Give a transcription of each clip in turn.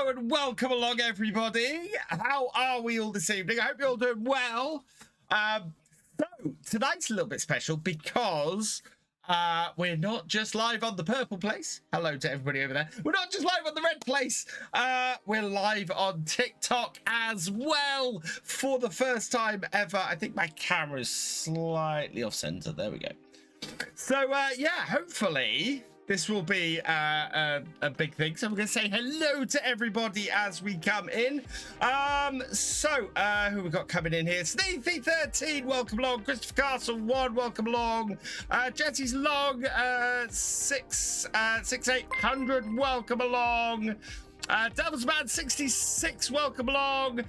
Hello and welcome along, everybody. How are we all this evening? I hope you're all doing well. So tonight's a little bit special because we're not just live on the purple place. Hello to everybody over there. We're not just live on the red place. We're live on TikTok as well for the first time ever. I think my camera's slightly off center. There we go. So yeah, hopefully this will be a big thing. So I'm going to say hello to everybody as we come in. Who we got coming in here? Sneethy13, welcome along. Christopher Castle 1, welcome along. Jesse's Long 6800, welcome along. Devilsman 66, welcome along.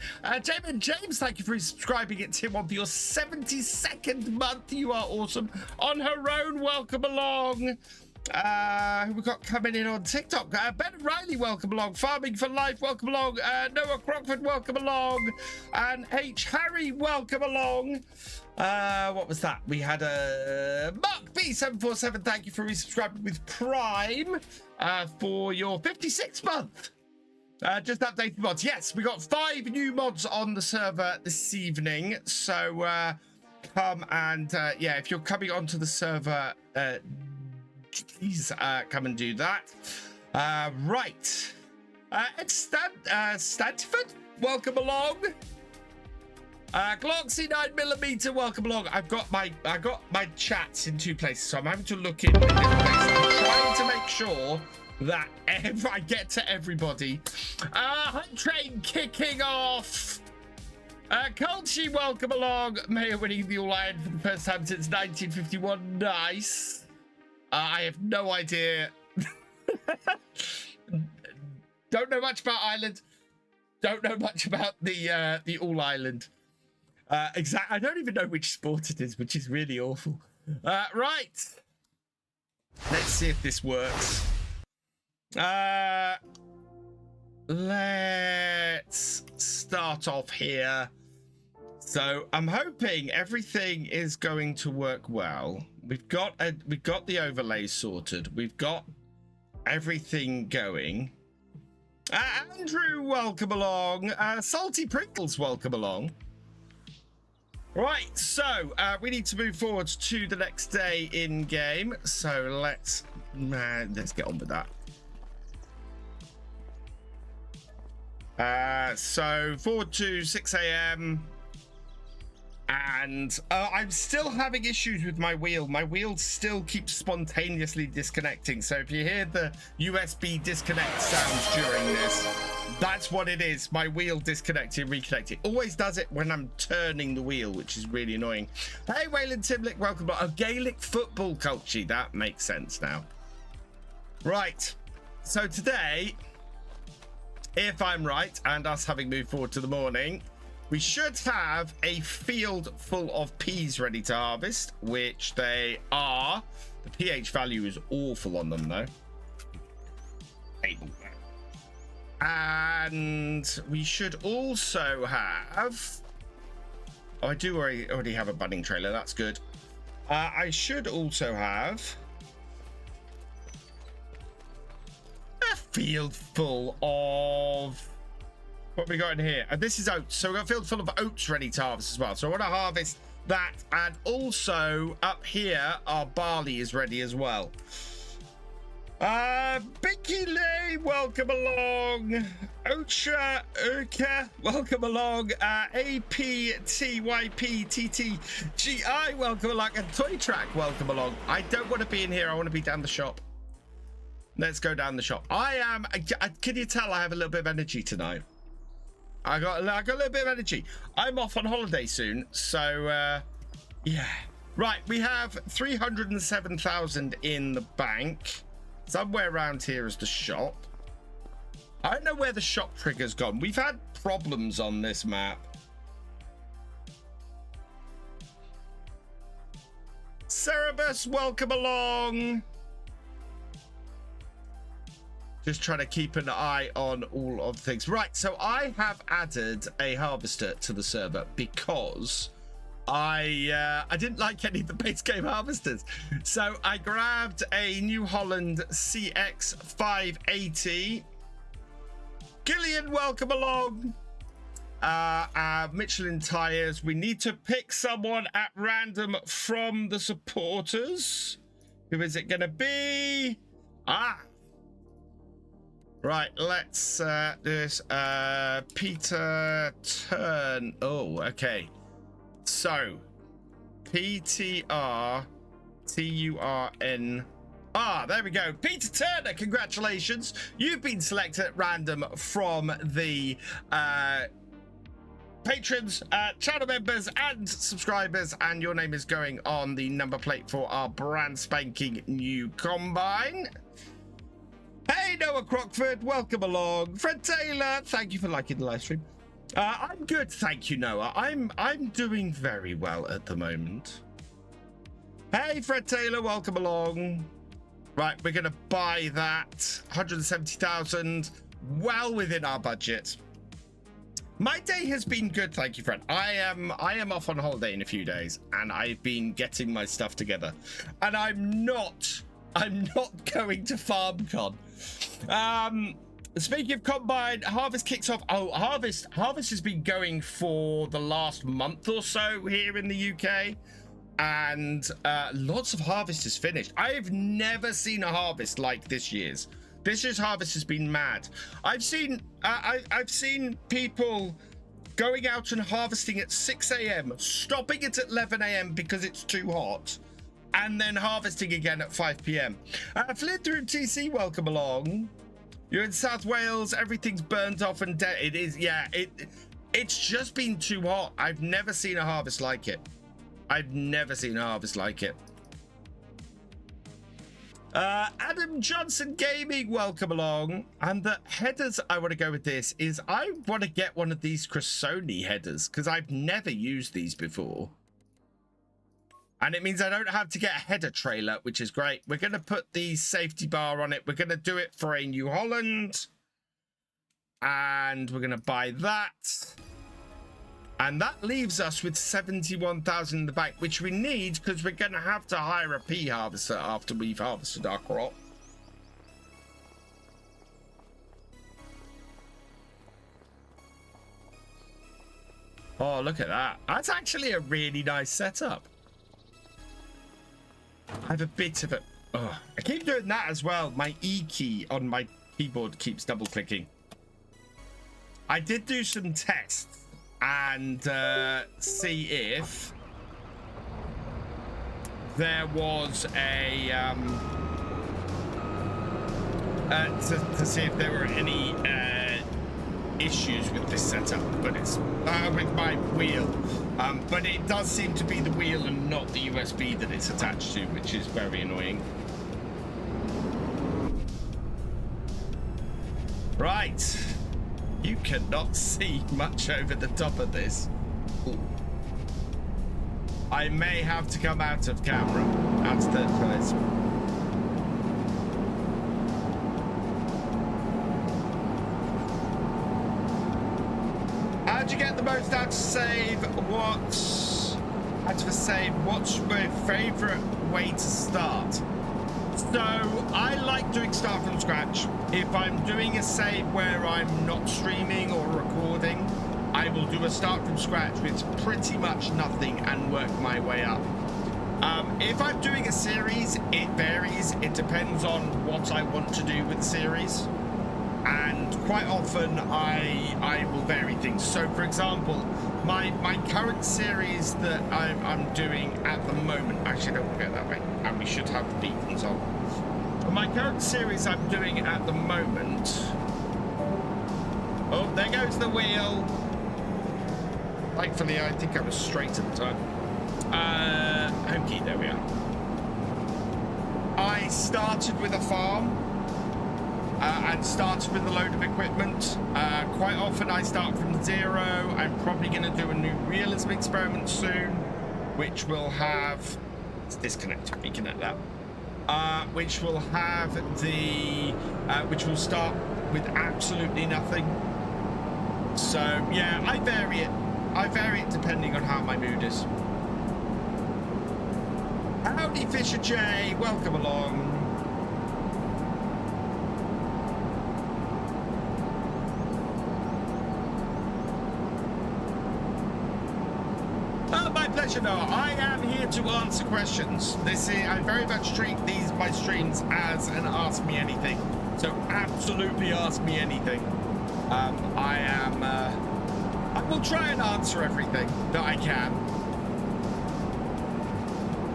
James, thank you for subscribing at Tier 1 for your 72nd month. You are awesome. On her own, welcome along. Who we got coming in on TikTok? Ben Riley, welcome along. Farming for Life, welcome along. Noah Crockford, welcome along. And H. Harry, welcome along. What was that? We had a Mark B747. Thank you for resubscribing with Prime for your 56th month. Just updated mods. Yes, we got 5 new mods on the server this evening. So come and yeah, if you're coming onto the server, please come and do that. Right. It's Stanford, welcome along. Gloxy 9mm, welcome along. I got my chats in 2 places, so I'm having to look in different places. I'm trying to make sure that I get to everybody. Hunt Train kicking off. Colchi, welcome along. Mayor winning the All-Iron for the first time since 1951. Nice. I have no idea. Don't know much about Ireland. Don't know much about the All Ireland. I don't even know which sport it is, which is really awful. Right. Let's see if this works. Let's start off here. So I'm hoping everything is going to work well. We've got the overlays sorted. We've got everything going. Andrew, welcome along. Salty Prickles, welcome along. Right, so we need to move forward to the next day in game. So let's get on with that. So forward to 6 a.m. And I'm still having issues with my wheel. My wheel still keeps spontaneously disconnecting. So if you hear the USB disconnect sounds during this, that's what it is. My wheel disconnecting, reconnecting. Always does it when I'm turning the wheel, which is really annoying. Hey, Wayland Timlick, welcome back. A Gaelic football culture. That makes sense now. Right. So today, if I'm right, and us having moved forward to the morning, we should have a field full of peas ready to harvest, which they are. The pH value is awful on them, though. And we should also have... Oh, I do already have a budding trailer. That's good. I should also have a field full of... What have we got in here? And this is oats. So we've got a field full of oats ready to harvest as well. So I want to harvest that. And also up here, our barley is ready as well. Binky Lee, welcome along. Ocha Urka, welcome along. APTYPTTGI, welcome along. And Toy Track, welcome along. I don't want to be in here. I want to be down the shop. Let's go down the shop. Can you tell I have a little bit of energy tonight? I got a little bit of energy. I'm off on holiday soon, so yeah. Right, we have 307,000 in the bank. Somewhere around here is the shop. I don't know where the shop trigger's gone. We've had problems on this map. Cerebus, welcome along. Just trying to keep an eye on all of things. Right, so I have added a harvester to the server because I didn't like any of the base game harvesters. So I grabbed a New Holland CX580 Gillian, welcome along. Michelin tires. We need to pick someone at random from the supporters. Who is it going to be? Right, let's do this. Peter Turn. Oh, okay. So, PTR TURN. There we go. Peter Turner, congratulations. You've been selected at random from the patrons, channel members, and subscribers, and your name is going on the number plate for our brand spanking new combine. Hey, Noah Crockford, welcome along. Fred Taylor, thank you for liking the live stream. I'm good, thank you, Noah. I'm doing very well at the moment. Hey, Fred Taylor, welcome along. Right, we're gonna buy that 170,000, well within our budget. My day has been good, thank you, Fred. I am off on holiday in a few days, and I've been getting my stuff together. And I'm not going to FarmCon. Speaking of combine, harvest kicks off. Oh, harvest has been going for the last month or so here in the UK, and lots of harvest is finished. I've never seen a harvest like this year's. This year's harvest has been mad. I've seen people going out and harvesting at 6 a.m, stopping it at 11 a.m because it's too hot, and then harvesting again at 5 p.m. Flinders TC, welcome along. You're in South Wales, everything's burnt off and dead. It is, yeah, it's just been too hot. I've never seen a harvest like it. I've never seen a harvest like it. Adam Johnson Gaming, welcome along. And the headers I want to go with this is I want to get one of these Cressoni headers because I've never used these before. And it means I don't have to get a header trailer, which is great. We're going to put the safety bar on it. We're going to do it for a New Holland. And we're going to buy that. And that leaves us with 71,000 in the bank, which we need because we're going to have to hire a pea harvester after we've harvested our crop. Oh, look at that. That's actually a really nice setup. I have a bit of a... Oh, I keep doing that as well. My E key on my keyboard keeps double clicking. I did do some tests and see if there was a... to see if there were any issues with this setup, but it's with my wheel. But it does seem to be the wheel and not the USB that it's attached to, which is very annoying. Right. You cannot see much over the top of this. Ooh. I may have to come out of camera. Out of third place. How'd you get the most out of save? What's my favorite way to start? So I like doing start from scratch. If I'm doing a save where I'm not streaming or recording, I will do a start from scratch with pretty much nothing and work my way up. If I'm doing a series, it varies. It depends on what I want to do with the series. And quite often I will vary things. So for example, my current series that I'm doing at the moment, actually don't go that way, and we should have the beacons on. My current series I'm doing at the moment, oh, there goes the wheel. Thankfully I think I was straight at the time. Home key, there we are. I started with a farm. And started with a load of equipment. Quite often I start from zero. I'm probably going to do a new realism experiment soon, which will have... Let's disconnect, reconnect that. Which will have the... which will start with absolutely nothing. So, yeah, I vary it. I vary it depending on how my mood is. Howdy, Fisher J. Welcome along. My pleasure, Noah. I am here to answer questions. I very much treat my streams as an Ask Me Anything. So absolutely ask me anything. I will try and answer everything that I can.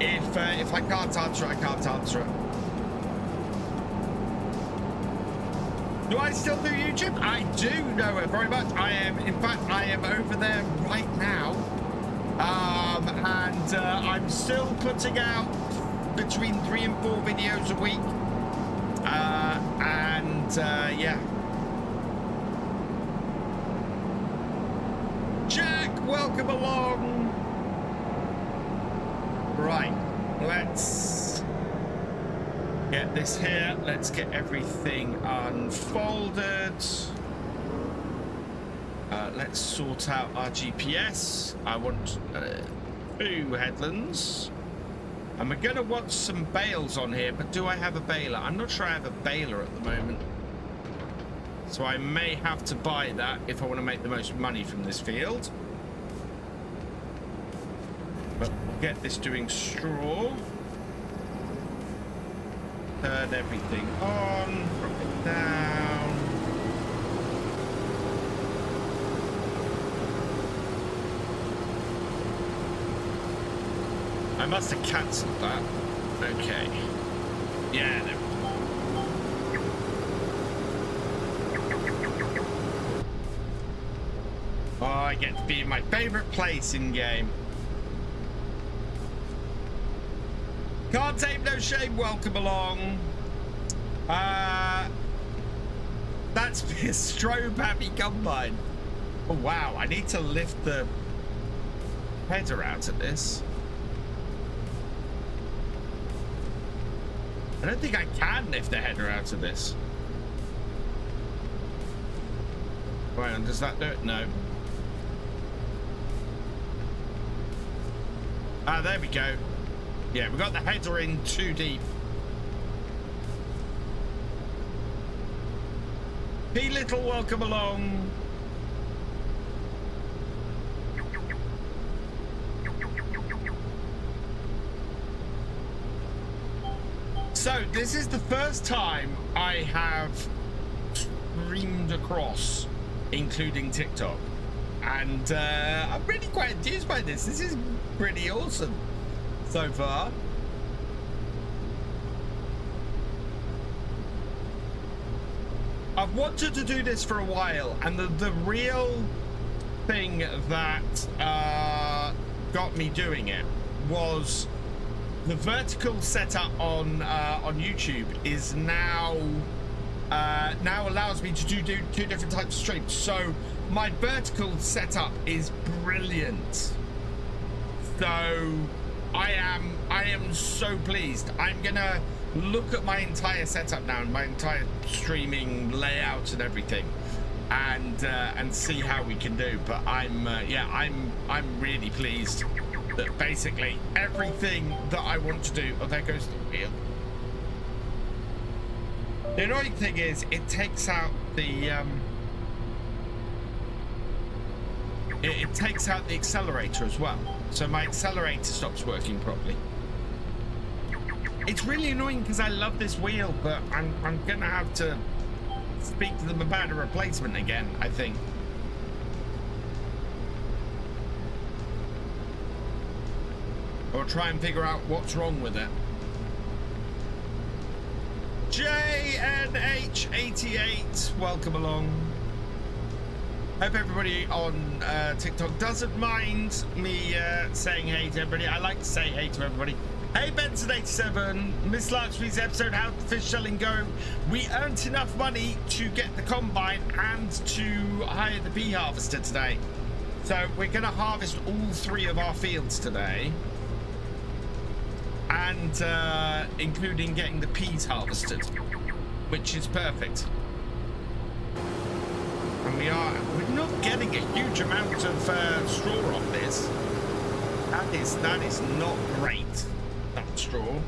If I can't answer it, I can't answer it. Do I still do YouTube? I do know it very much. In fact, I am over there right now. And I'm still putting out between 3 and 4 videos a week. Yeah. Jack, welcome along. Right, let's get this here. Let's get everything unfolded. Let's sort out our GPS. I want 2 headlands. And we're going to want some bales on here, but do I have a baler? I'm not sure I have a baler at the moment. So I may have to buy that if I want to make the most money from this field. But we'll get this doing straw. Turn everything on, drop it down. I must have cancelled that. Okay. Yeah, there we go. Oh, I get to be in my favorite place in game. Can't take no shame, welcome along. That's a strobe happy combine. Oh wow, I need to lift the header out of this. I don't think I can lift the header out of this. Right, and does that do it? No. Ah, there we go. Yeah, we got the header in too deep. P Little, welcome along. So this is the first time I have streamed across, including TikTok, and I'm really quite enthused by this. This is pretty awesome so far. I've wanted to do this for a while, and the real thing that got me doing it was the vertical setup on YouTube is now allows me to do 2 different types of streams. So my vertical setup is brilliant. So I am so pleased. I'm gonna look at my entire setup now and my entire streaming layout and everything, and see how we can do. But I'm really pleased that basically everything that I want to do. Oh, there goes the wheel. The annoying thing is it takes out the it takes out the accelerator as well, so my accelerator stops working properly. It's really annoying because I love this wheel, but I'm gonna have to speak to them about a replacement again, I think. Or try and figure out what's wrong with it. JNH88, welcome along. Hope everybody on TikTok doesn't mind me saying hey to everybody. I like to say hey to everybody. Hey Benson87, Miss Larchby's episode, how'd the fish selling go? We earned enough money to get the combine and to hire the bee harvester today. So we're gonna harvest all 3 of our fields today. And including getting the peas harvested, which is perfect. And we're not getting a huge amount of straw off this. That is not great, that straw.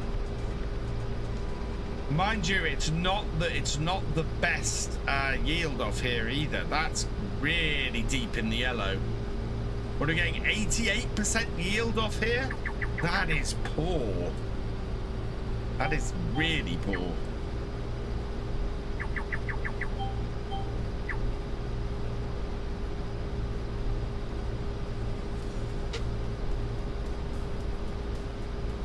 Mind you, it's not the best yield off here either. That's really deep in the yellow. What are we getting? 88% yield off here? That is poor. That is really poor.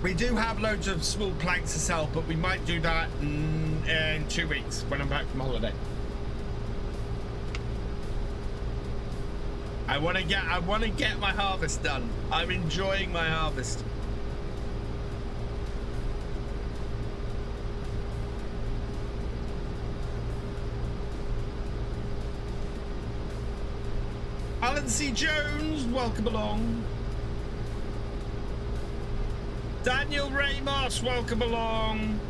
We do have loads of small planks to sell, but we might do that in 2 weeks when I'm back from holiday. I want to get my harvest done. I'm enjoying my harvest. Alan C. Jones, welcome along. Daniel Ramos, welcome along.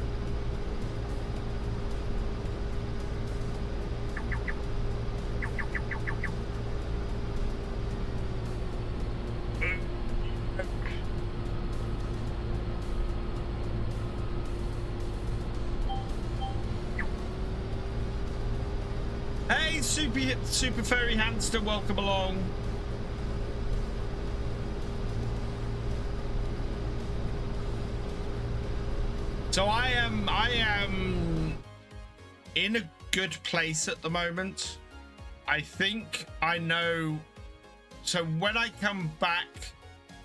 Hey, Super Fairy Hamster, welcome along. So I am in a good place at the moment. I think I know. So when I come back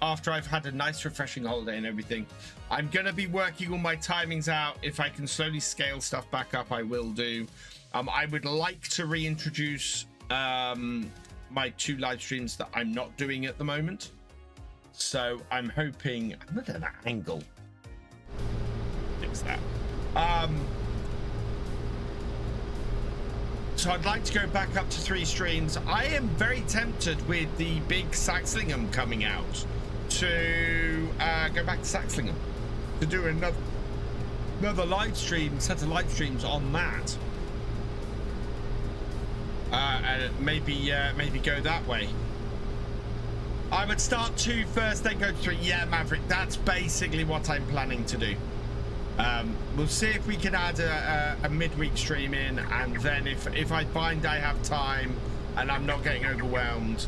after I've had a nice refreshing holiday and everything, I'm going to be working all my timings out. If I can slowly scale stuff back up, I will do. I would like to reintroduce my 2 live streams that I'm not doing at the moment. So I'm hoping I'm at an angle. That so I'd like to go back up to 3 streams. I am very tempted with the big Saxlingham coming out to go back to Saxlingham to do another live stream, set of live streams on that, and maybe go that way. I would start 2 first, then go to 3. Yeah, Maverick, that's basically what I'm planning to do. We'll see if we can add a midweek stream in, and then if I find I have time and I'm not getting overwhelmed,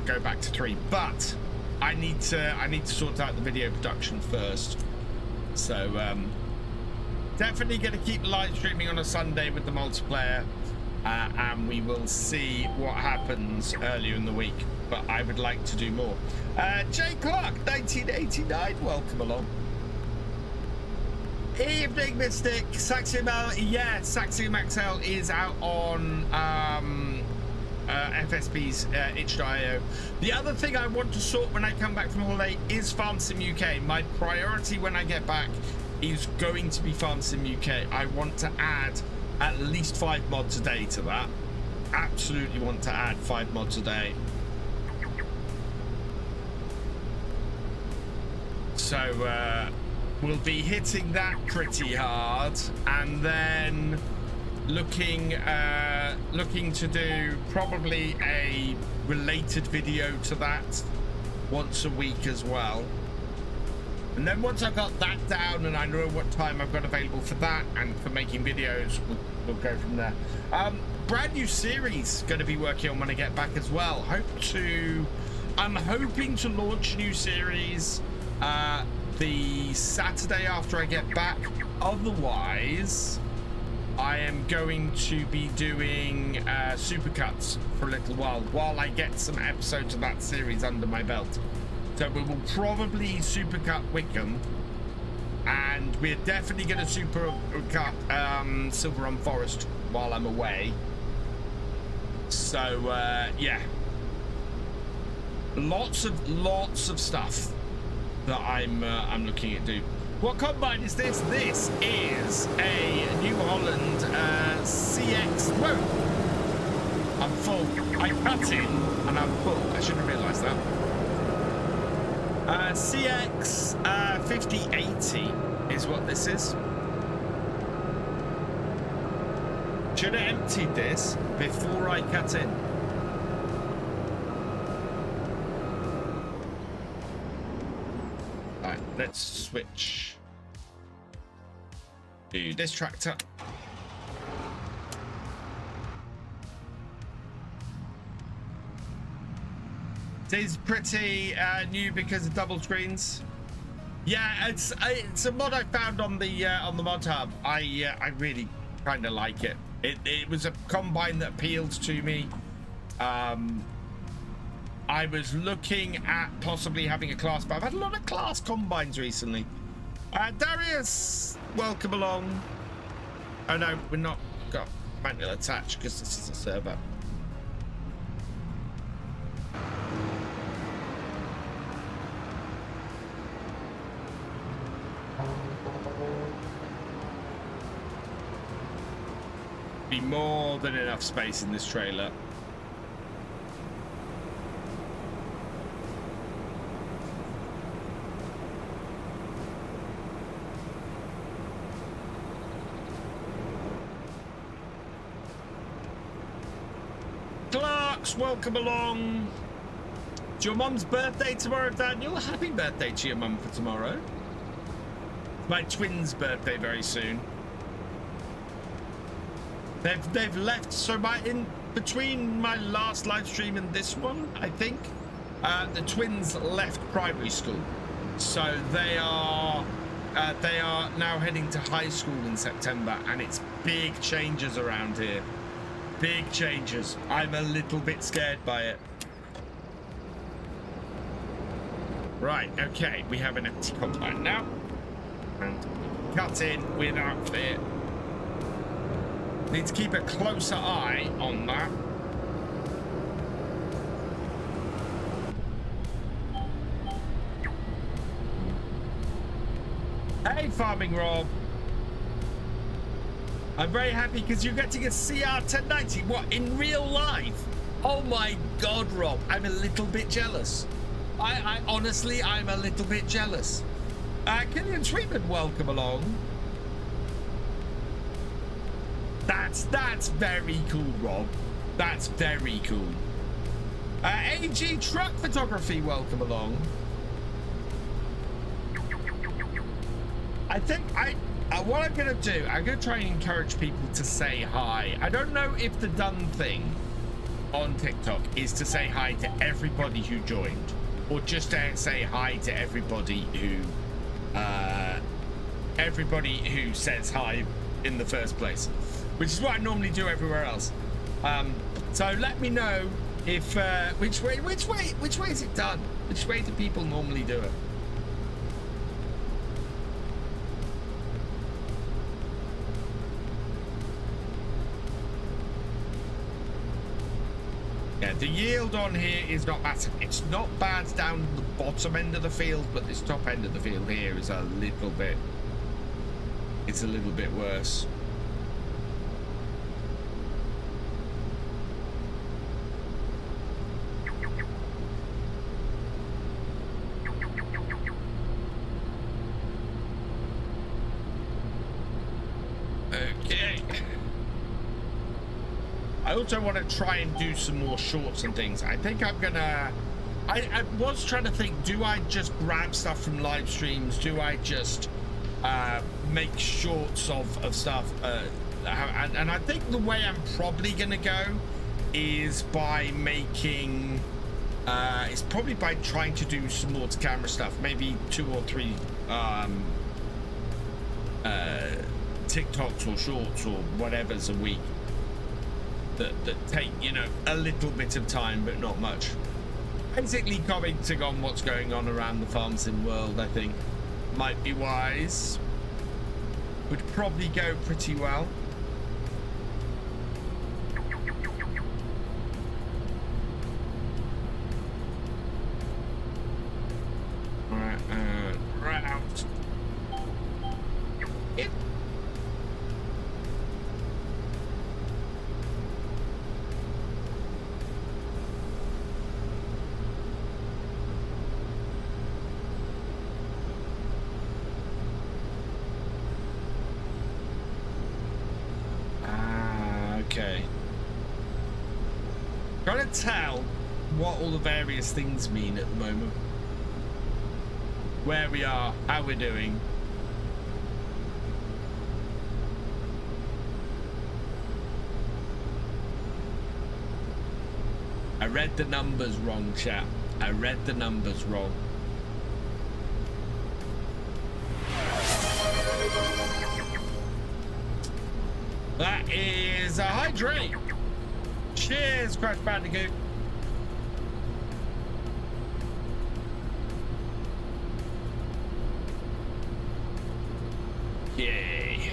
go back to 3. But I need to sort out the video production first. So definitely going to keep live streaming on a Sunday with the multiplayer, and we will see what happens earlier in the week. But I would like to do more. Jay Clark 1989, welcome along. Evening Mystic, Saxium yeah, Saxium XL is out on FSB's itch.io. The other thing I want to sort when I come back from holiday is Farm Sim UK. My priority when I get back is going to be Farm Sim UK. I want to add at least 5 mods a day to that. Absolutely want to add 5 mods a day. So we'll be hitting that pretty hard, and then looking to do probably a related video to that once a week as well. And then once I've got that down and I know what time I've got available for that and for making videos, we'll go from there. Brand new series going to be working on when I get back as well. I'm hoping to launch a new series the Saturday after I get back. Otherwise, I am going to be doing supercuts for a little while I get some episodes of that series under my belt. So we will probably supercut Wickham, and we're definitely going to supercut Silver Run Forest while I'm away. So yeah, lots of stuff that I'm looking at do. What combine is this? This is a New Holland CX. Whoa! I'm full. I cut in and I'm full. I shouldn't have realised that. CX 5080 is what this is. Should have emptied this before I cut in. Right, let's switch to this tractor. It is pretty new because of double screens. Yeah, it's a mod I found on the mod hub. I really kind of like it. It was a combine that appealed to me. I was looking at possibly having a class, but I've had a lot of class combines recently. Darius, welcome along. Oh no, we're not got manual attached because this is a server. Be more than enough space in this trailer. Clarks, welcome along. It's your mum's birthday tomorrow, Daniel. Happy birthday to your mum for tomorrow. My twins' birthday very soon. They've left, so in between my last live stream and this one, I think the twins left primary school, so they are now heading to high school in September, and it's big changes around here. Big changes. I'm a little bit scared by it. Right, okay, we have an empty compound now, and cut in with an outfit. Need to keep a closer eye on that. Hey, Farming Rob. I'm very happy because you're getting a CR1090. What, in real life? Oh my God, Rob. I'm a little bit jealous. I honestly, I'm a little bit jealous. Killian Sweetman, welcome along. That's very cool, Rob. That's very cool. AG Truck Photography, welcome along. I think what I'm gonna do, I'm gonna try and encourage people to say hi. I don't know if the done thing on TikTok is to say hi to everybody who joined, or just to say hi to everybody who says hi in the first place, which is what I normally do everywhere else. So let me know if which way is it done? Which way do people normally do it? Yeah, the yield on here is not massive. It's not bad down the bottom end of the field, but this top end of the field here is a little bit. It's a little bit worse. Okay. I also want to try and do some more shorts and things. I think I'm gonna. I was trying to think, do I just grab stuff from live streams? Do I just make shorts of stuff? And I think the way I'm probably gonna go is by making. It's probably by trying to do some more camera stuff. Maybe 2 or 3 TikToks or shorts or whatever's a week. That take, you know, a little bit of time, but not much. Basically commenting on what's going on around the farm sim world, I think, might be wise. Would probably go pretty well. Alright, route. Yep. Okay. Trying to tell what all the various things mean at the moment. Where we are, how we're doing. I read the numbers wrong, chat. I read the numbers wrong. That is a hydrate. Cheers, Crash Bandicoot. Yay.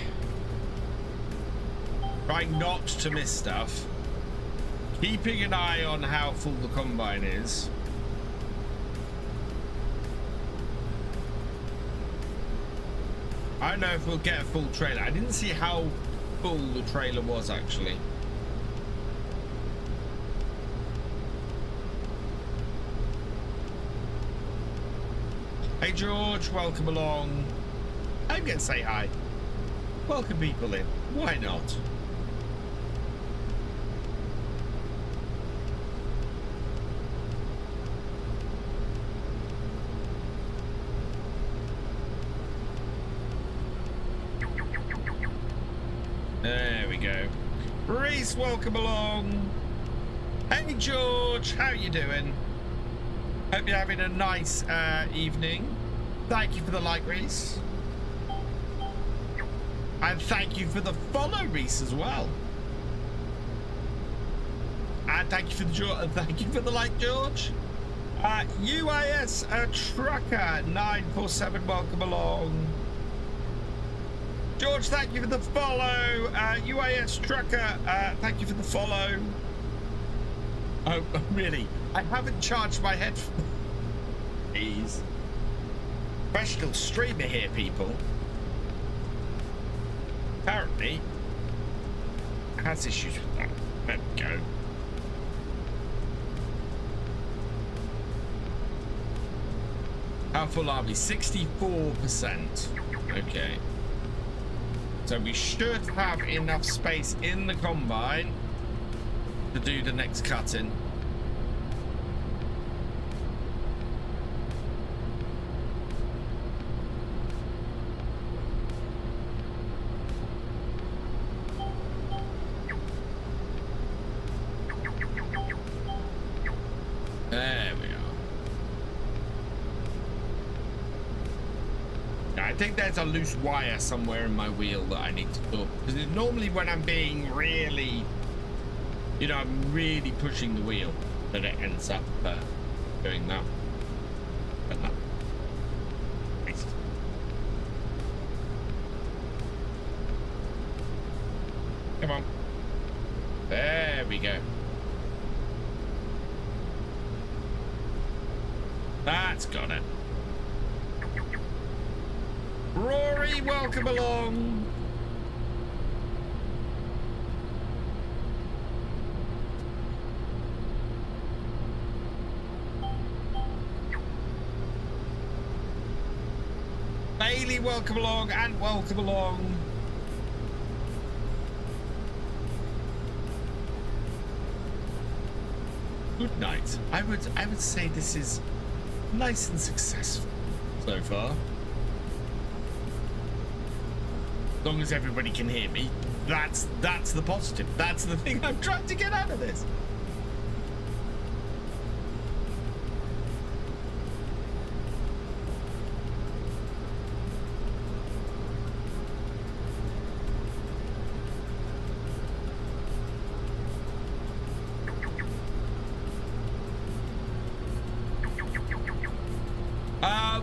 Trying not to miss stuff. Keeping an eye on how full the combine is. I don't know if we'll get a full trailer. I didn't see how full the trailer was actually. Hey George, welcome along. I'm gonna say hi. Welcome people in. Why not? There we go. Reese, welcome along. Hey George, how you doing? Hope you're having a nice evening. Thank you for the like, Reese. And thank you for the follow, Reese, as well. And thank you for the like, George. UIS Trucker 947, welcome along. George, thank you for the follow. UIS Trucker, thank you for the follow. Oh, really? I haven't charged my headphones. Jeez. Professional streamer here, people. Apparently has issues with that. There we go. How full are we? 64%. Okay. So we should have enough space in the combine to do the next cutting. There we are. I think there's a loose wire somewhere in my wheel that I need to talk. Because normally when I'm being really, you know, I'm really pushing the wheel, that it ends up doing that. But no. Come on. There we go. That's got it. Rory, welcome along. Bailey, welcome along, and welcome along. Good night. I would say this is nice and successful so far. As long as everybody can hear me, that's the positive. That's the thing I'm trying to get out of this.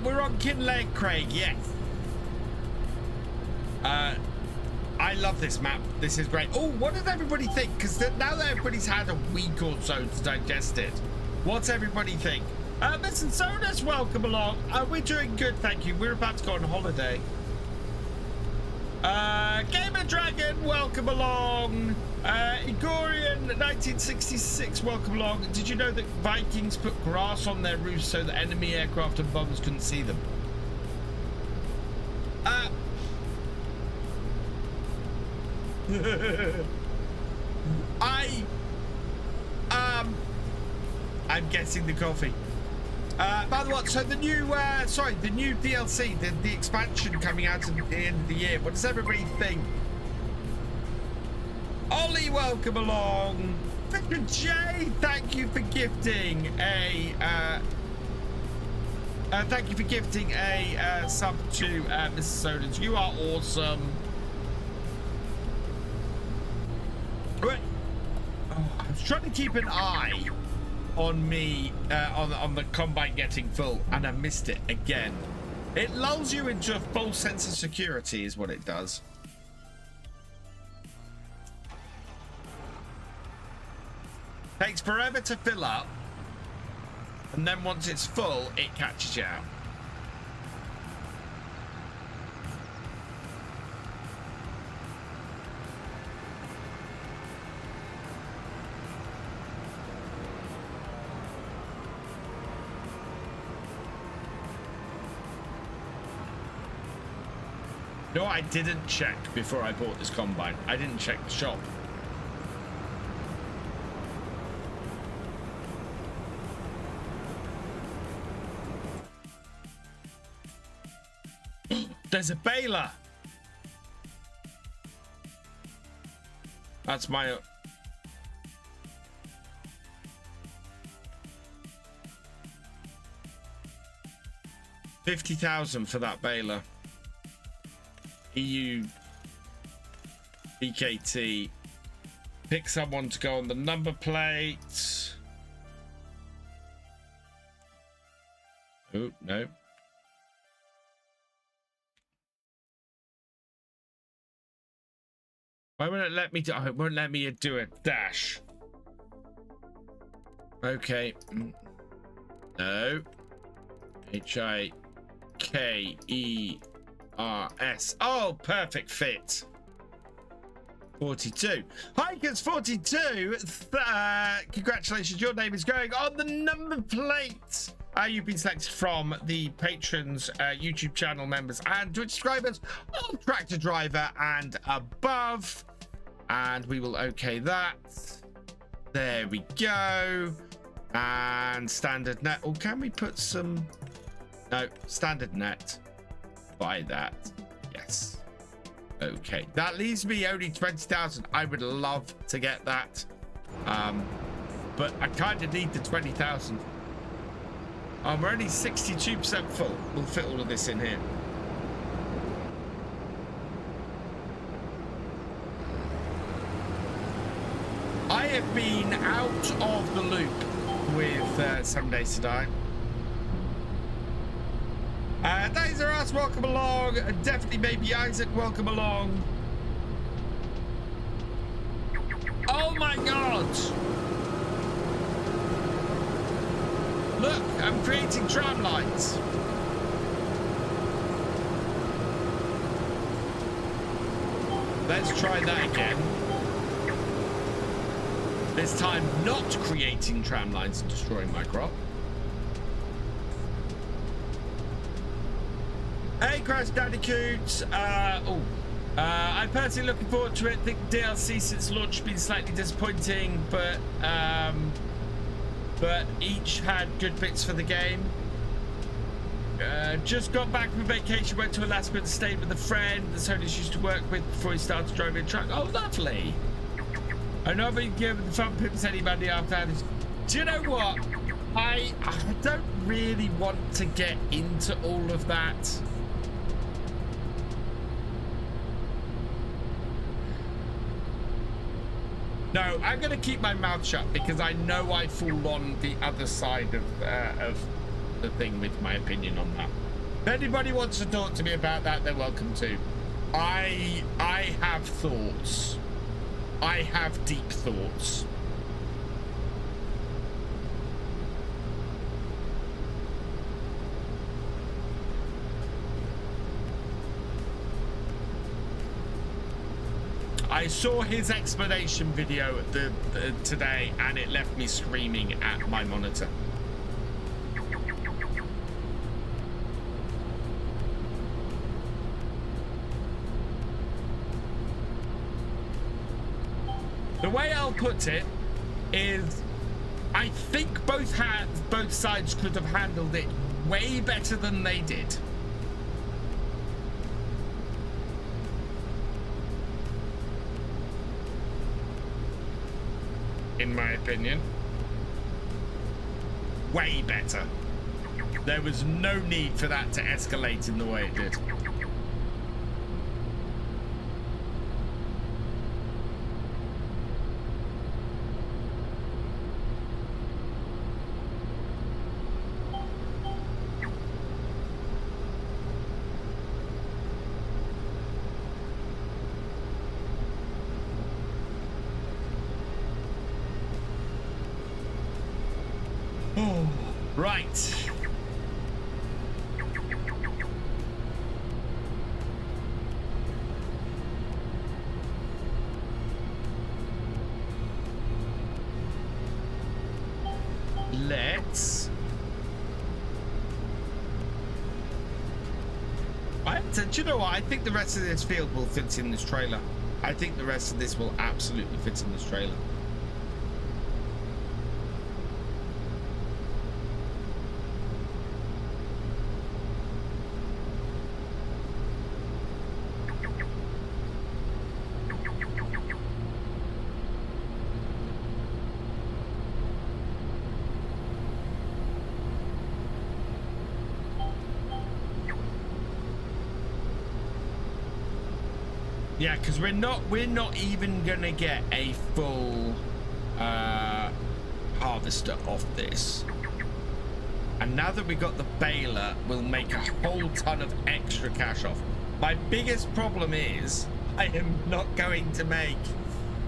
We're on Kinlaig, Craig, yes. I love this map. This is great. Oh, what does everybody think? Because now that everybody's had a week or so to digest it, what's everybody think? Listen, Sodus, welcome along. We're doing good, thank you. We're about to go on holiday. Gamer Dragon, welcome along. Igorian 1966, welcome along. Did you know that Vikings put grass on their roofs so that enemy aircraft and bombers couldn't see them? I'm guessing the coffee. By the way, so the new the new DLC, the expansion coming out at the end of the year, what does everybody think? Ollie, welcome along. Richard J, thank you for gifting a sub to Mrs. Sodus. You are awesome. Right. Oh, I was trying to keep an eye on me on the combine getting full, and I missed it again. It lulls you into a false sense of security, is what it does. Takes forever to fill up, and then once it's full, it catches you out. No, I didn't check before I bought this combine. I didn't check the shop. There's a baler. That's my... $50,000 for that baler. EU BKT. Pick someone to go on the number plate. Oh, no. Why won't it let me do? Oh, it won't let me do a dash. Okay. No. HIKERS. Oh, perfect fit. 42. Hikers 42. Congratulations. Your name is going on the number plate. You've been selected from the patrons, YouTube channel members, and Twitch subscribers of Tractor Driver and above. And we will okay that. There we go. And standard net. Or can we put some? No, standard net. Buy that. Yes. Okay. That leaves me only 20,000. I would love to get that. But I kind of need the 20,000. We're only 62% full. We'll fit all of this in here. I have been out of the loop with 7 Days to Die. Days are us, welcome along. Definitely Baby Isaac, welcome along. Oh my god! Look, I'm creating tram lines. Let's try that again. This time not creating tram lines and destroying my crop. Hey, Crash Daddy Coots. I'm personally looking forward to it. The DLC since launch has been slightly disappointing, but each had good bits for the game. Just got back from vacation, went to Alaska and stayed with a friend that Sodus used to work with before he started driving a truck. Oh, lovely. I know I've been giving the fun pips anybody after that. Do you know what? I don't really want to get into all of that. No, I'm going to keep my mouth shut because I know I fall on the other side of the thing with my opinion on that. If anybody wants to talk to me about that, they're welcome to. I have thoughts. I have deep thoughts. I saw his explanation video today, and it left me screaming at my monitor. The way I'll put it is, I think both sides could have handled it way better than they did. in my opinion. Way better. There was no need for that to escalate in the way it did. Oh, right. Let's. Do you know what? I think the rest of this field will fit in this trailer. I think the rest of this will absolutely fit in this trailer. Yeah, because we're not even gonna get a full harvester off this. And now that we got the baler, we'll make a whole ton of extra cash off. My biggest problem is I am not going to make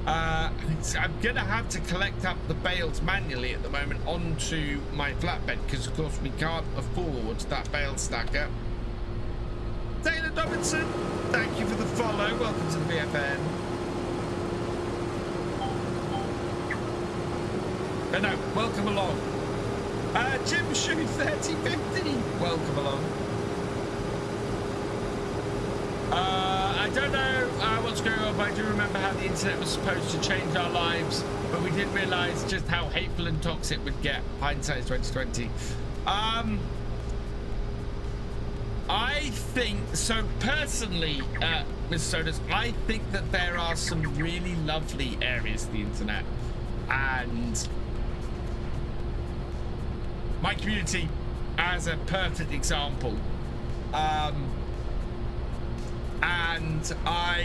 I'm gonna have to collect up the bales manually at the moment onto my flatbed, because of course we can't afford that bale stacker. Taylor Dobinson, thank you for the follow. Welcome to the VFN. Oh, no, welcome along. Jim Shoe 3050, welcome along. I don't know what's going on, but I do remember how the internet was supposed to change our lives, but we didn't realise just how hateful and toxic it would get. Hindsight's 2020. I think, so personally, with Sodus, I think that there are some really lovely areas of the internet, and my community as a perfect example. And I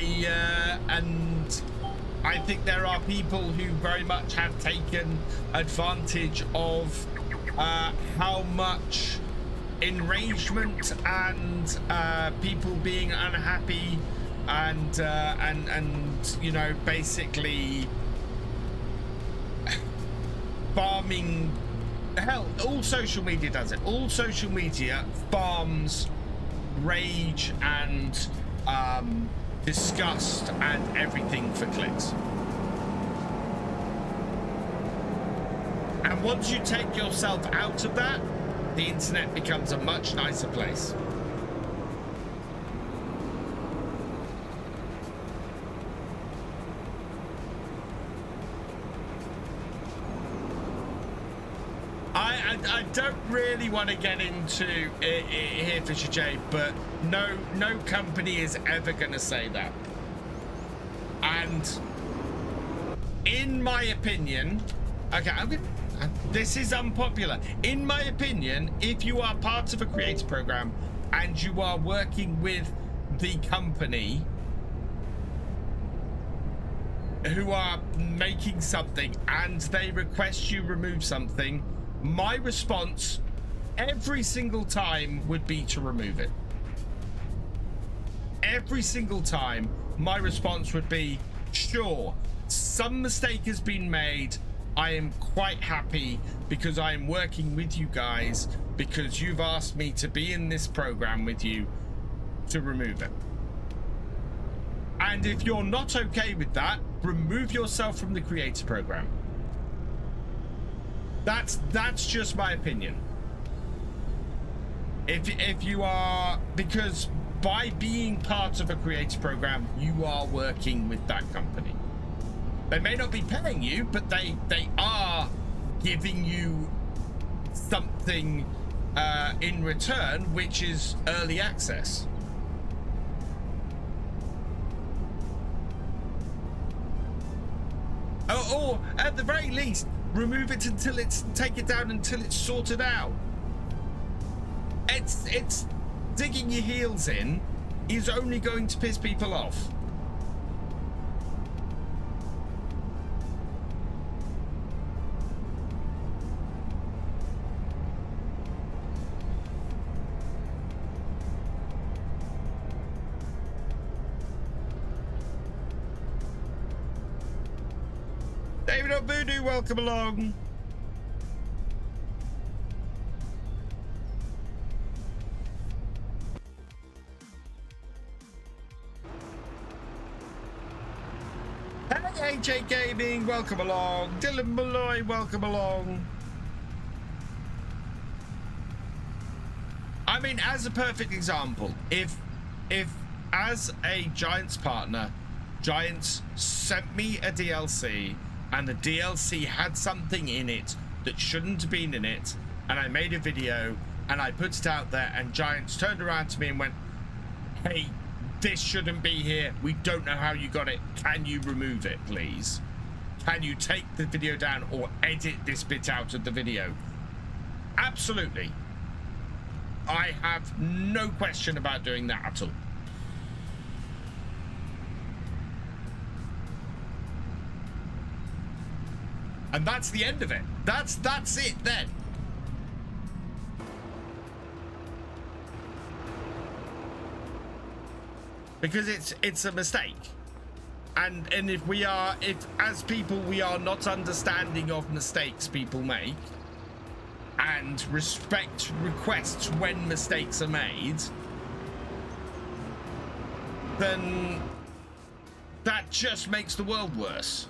think there are people who very much have taken advantage of how much enragement and people being unhappy and you know, basically farming. Hell, all social media does it. All social media farms rage and disgust and everything for clicks. And once you take yourself out of that, the internet becomes a much nicer place. I don't really want to get into it here, Fisher J, but no company is ever going to say that. And in my opinion, okay, this is unpopular. In my opinion, if you are part of a creator program and you are working with the company who are making something and they request you remove something, my response every single time would be to remove it. Every single time, my response would be, sure, some mistake has been made. I am quite happy because I am working with you guys because you've asked me to be in this program with you to remove it. And if you're not okay with that, remove yourself from the creator program. That's just my opinion. If you are, because by being part of a creator program, you are working with that company. They may not be paying you, but they are giving you something in return, which is early access. or at the very least, remove it until take it down until it's sorted out. It's digging your heels in is only going to piss people off. David of Voodoo, welcome along. Hey, AJ Gaming, welcome along. Dylan Malloy, welcome along. I mean, as a perfect example, if as a Giants partner, Giants sent me a DLC and the DLC had something in it that shouldn't have been in it, and I made a video and I put it out there, and Giants turned around to me and went, hey, this shouldn't be here, we don't know how you got it, can you remove it please? Can you take the video down or edit this bit out of the video? Absolutely. I have no question about doing that at all. And that's the end of it. That's it then. Because it's a mistake. And if as people we are not understanding of mistakes people make and respect requests when mistakes are made, then that just makes the world worse.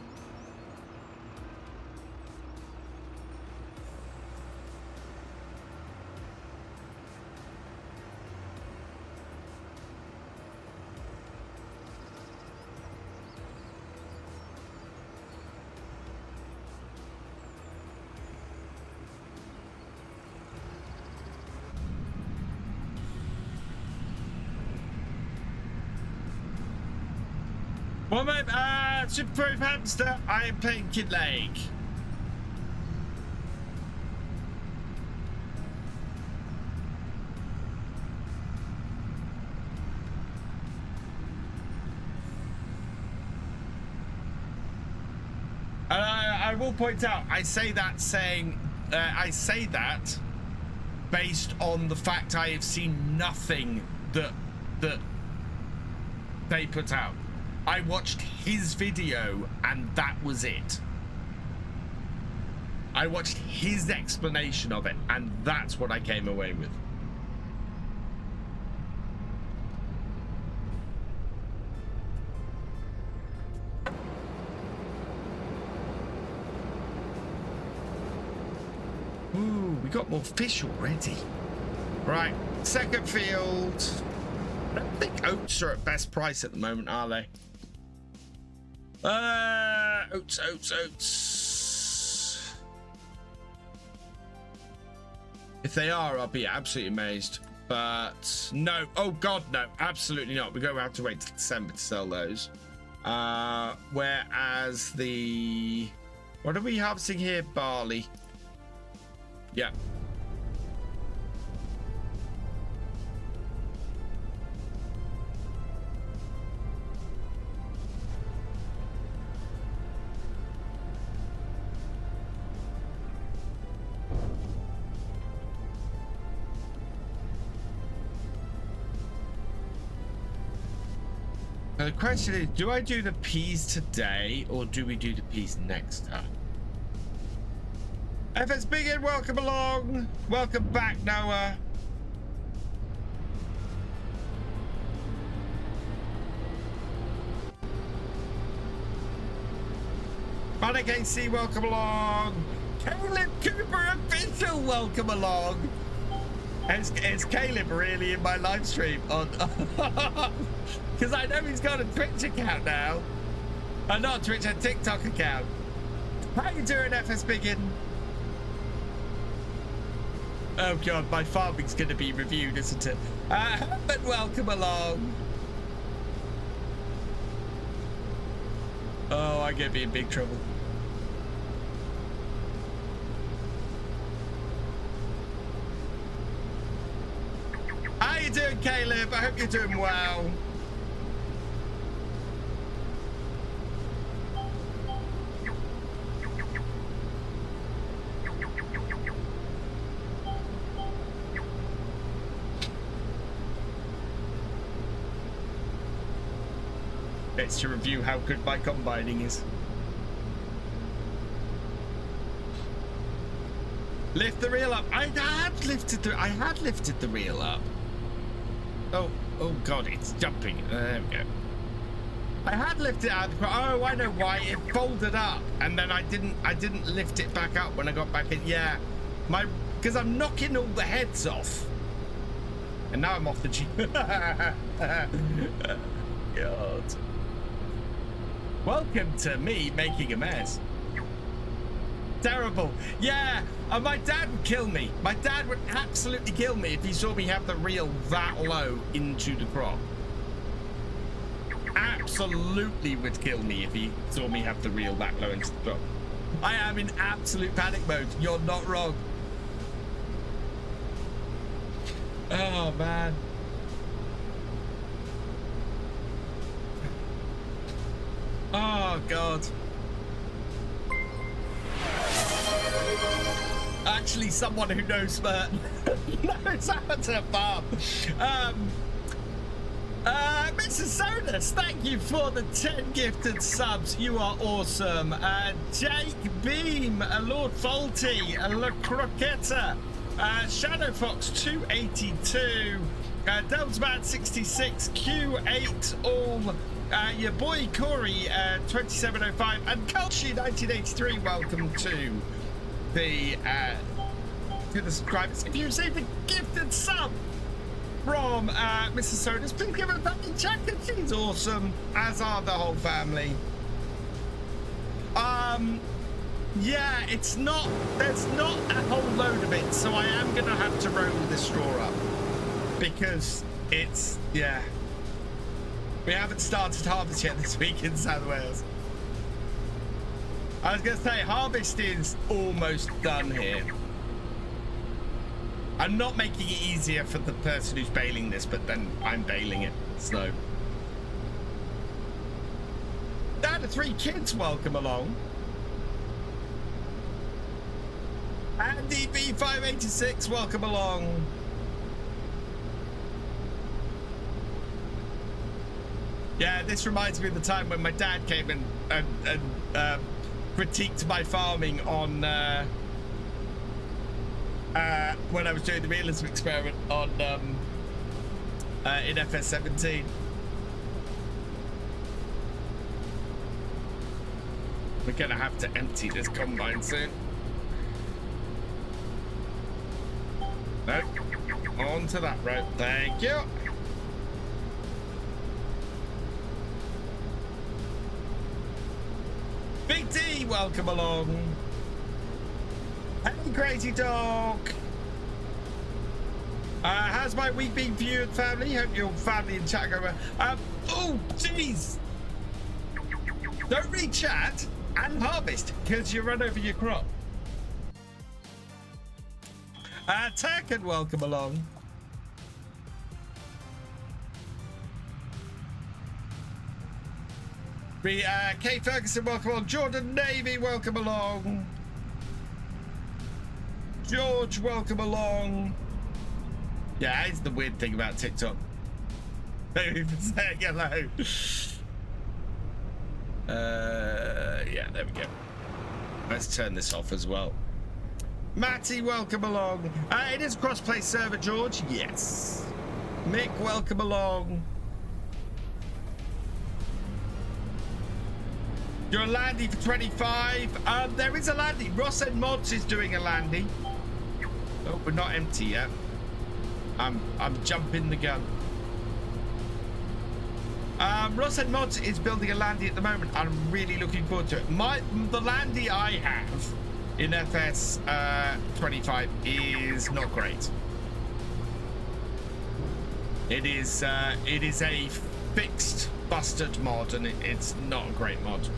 Well, mate, Super Pro Hamster, I am playing Kinlaig. And I will point out, I say that based on the fact I have seen nothing that they put out. I watched his video and that was it. I watched his explanation of it and that's what I came away with. Ooh, we got more fish already. Right, second field. I don't think oats are at best price at the moment, are they? Oats. If they are, I'll be absolutely amazed. But no, oh god, no, absolutely not. We're going to have to wait till December to sell those. Whereas what are we harvesting here? Barley. Yeah. The question is, do I do the peas today or do we do the peas next time? FS Begin, welcome along. Welcome back, Noah. Manic AC, welcome along. Caleb Cooper Official, welcome along. Is Caleb really in my live stream on? Because I know he's got a Twitch account now. Not Twitch, a TikTok account. How you doing, FS Biggin? Oh god, my farming's going to be reviewed, isn't it? But welcome along. Oh, I'm going to be in big trouble. How you doing, Caleb? I hope you're doing well. It's to review how good my combining is. Lift the reel up. I had lifted the reel up. Oh God, it's jumping. There we go. I had lifted it out of the crop. Oh, I know why. It folded up, and then I didn't lift it back up when I got back in. Yeah, because I'm knocking all the heads off, and now I'm off the G. God. Welcome to me making a mess. Terrible. Yeah, my dad would kill me. My dad would absolutely kill me if he saw me have the reel that low into the crop. Absolutely would kill me if he saw me have the reel that low into the crop. I am in absolute panic mode. You're not wrong. Oh, man. Oh, God. Actually, someone who knows knows how to farm. Mr. Sodus, thank you for the 10 gifted subs. You are awesome. Jake Beam, Lord Faulty, La Croqueta, Shadow Fox 282, Dubsman 66, Q8 all. Your boy Corey 2705 and Culture 1983. Welcome to the subscribers. If you received a gifted sub from Mrs. Sodus, please give her a fucking check, and she's awesome, as are the whole family. Yeah, there's not a whole load of it, so I am gonna have to roll this straw up because it's, yeah. We haven't started harvest yet this week in South Wales. I was going to say, harvest is almost done here. I'm not making it easier for the person who's baling this, but then I'm baling it, so. Dad of 3 kids, welcome along. Andy B586, welcome along. Yeah, this reminds me of the time when my dad came and critiqued my farming on when I was doing the realism experiment on in FS17. We're gonna have to empty this combine soon. No, onto that rope. Thank you. Big D, welcome along. Hey, Crazy Dog. How's my week been for you and family? Hope your family and chat go well. Oh, jeez. Don't read chat and harvest because you run over your crop. Turkin, welcome along. Kate Ferguson, welcome along. Jordan Navy, welcome along. George, welcome along. Yeah, it's the weird thing about TikTok. Thank you for saying hello. Yeah, there we go. Let's turn this off as well. Matty, welcome along. It is a cross-play server, George. Yes. Mick, welcome along. You're a landy for 25. There is a landy. Ross and Mods is doing a landy. Oh, we're not empty yet. I'm jumping the gun. Ross and Mods is building a landy at the moment. I'm really looking forward to it. The landy I have in FS25 is not great. It is a fixed busted mod, and it's not a great mod.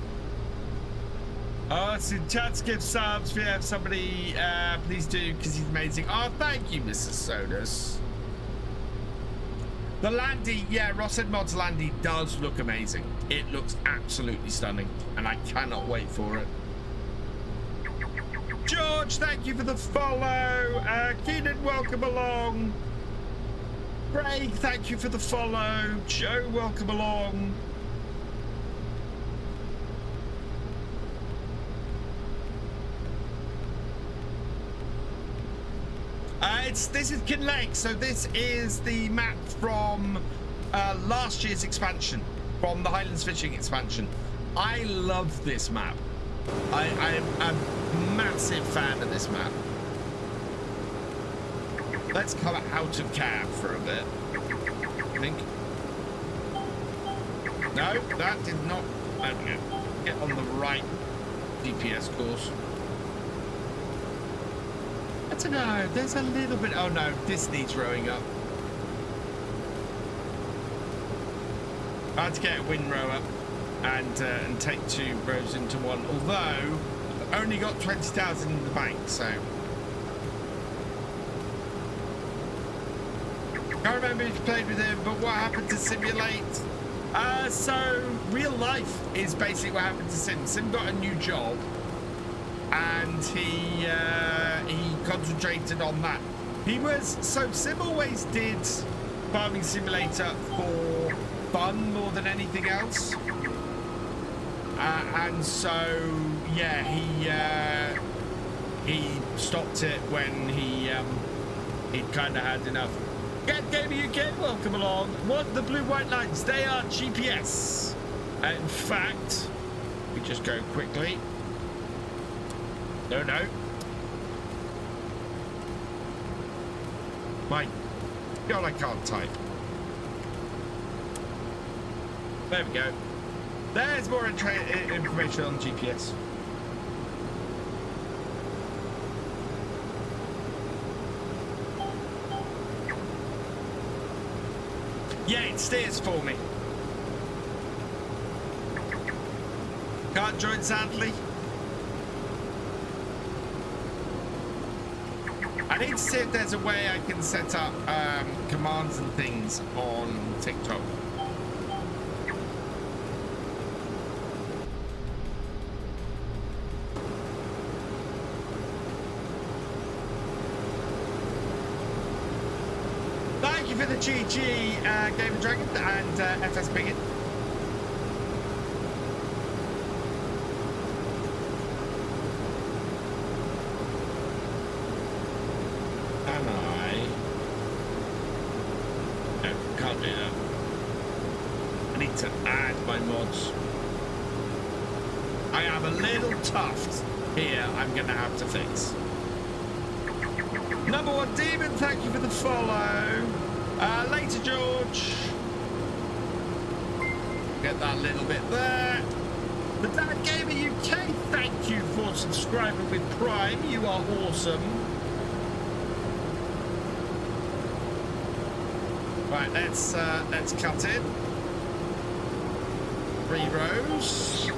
Oh, so chats give subs. If you have somebody, please do, because he's amazing. Oh, thank you, Mrs. Sodus. The Landy, yeah, Rossed Mods Landy does look amazing. It looks absolutely stunning, and I cannot wait for it. George, thank you for the follow. Keenan, welcome along. Craig, thank you for the follow. Joe, welcome along. This is Kinlaig, so this is the map from last year's expansion, from the Highlands fishing expansion. I love this map. I am a massive fan of this map. Let's come out of cab for a bit, I think. No, that did not. Okay. Get on the right GPS course. I don't know, there's a little bit. Oh no, this needs rowing up. I had to get a wind row up and take 2 rows into one, although I've only got 20,000 in the bank, so. Can't remember if you played with him, but what happened to Simulate? So real life is basically what happened to Sim. Sim got a new job, and he concentrated on that. Sim always did Farming Simulator for fun more than anything else, and so yeah, he stopped it when he'd kind of had enough. Get Gamer UK, welcome along. What the blue white lines? They are GPS. In fact, we just go quickly. No. My God, I can't type. There we go. There's more information on GPS. Yeah, it steers for me. Can't join, sadly. I need to see if there's a way I can set up commands and things on TikTok. Thank you for the GG, Game of Dragon and FS Bigot. To add my mods. I have a little tuft here I'm gonna have to fix. Number 1 Demon, thank you for the follow. Later, George. Get that little bit there. The Dad Gamer UK, thank you for subscribing with Prime. You are awesome. Right, let's cut in. 3 rows.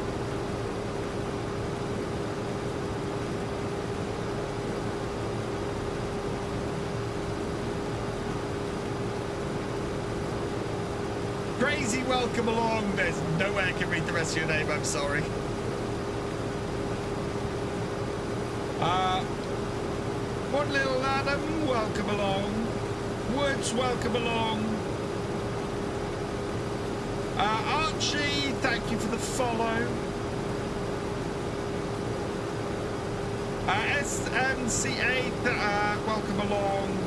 Crazy, welcome along. There's no way I can read the rest of your name, I'm sorry. One Little Adam, welcome along. Woods, welcome along. Archie, thank you for the follow. SMCA, welcome along.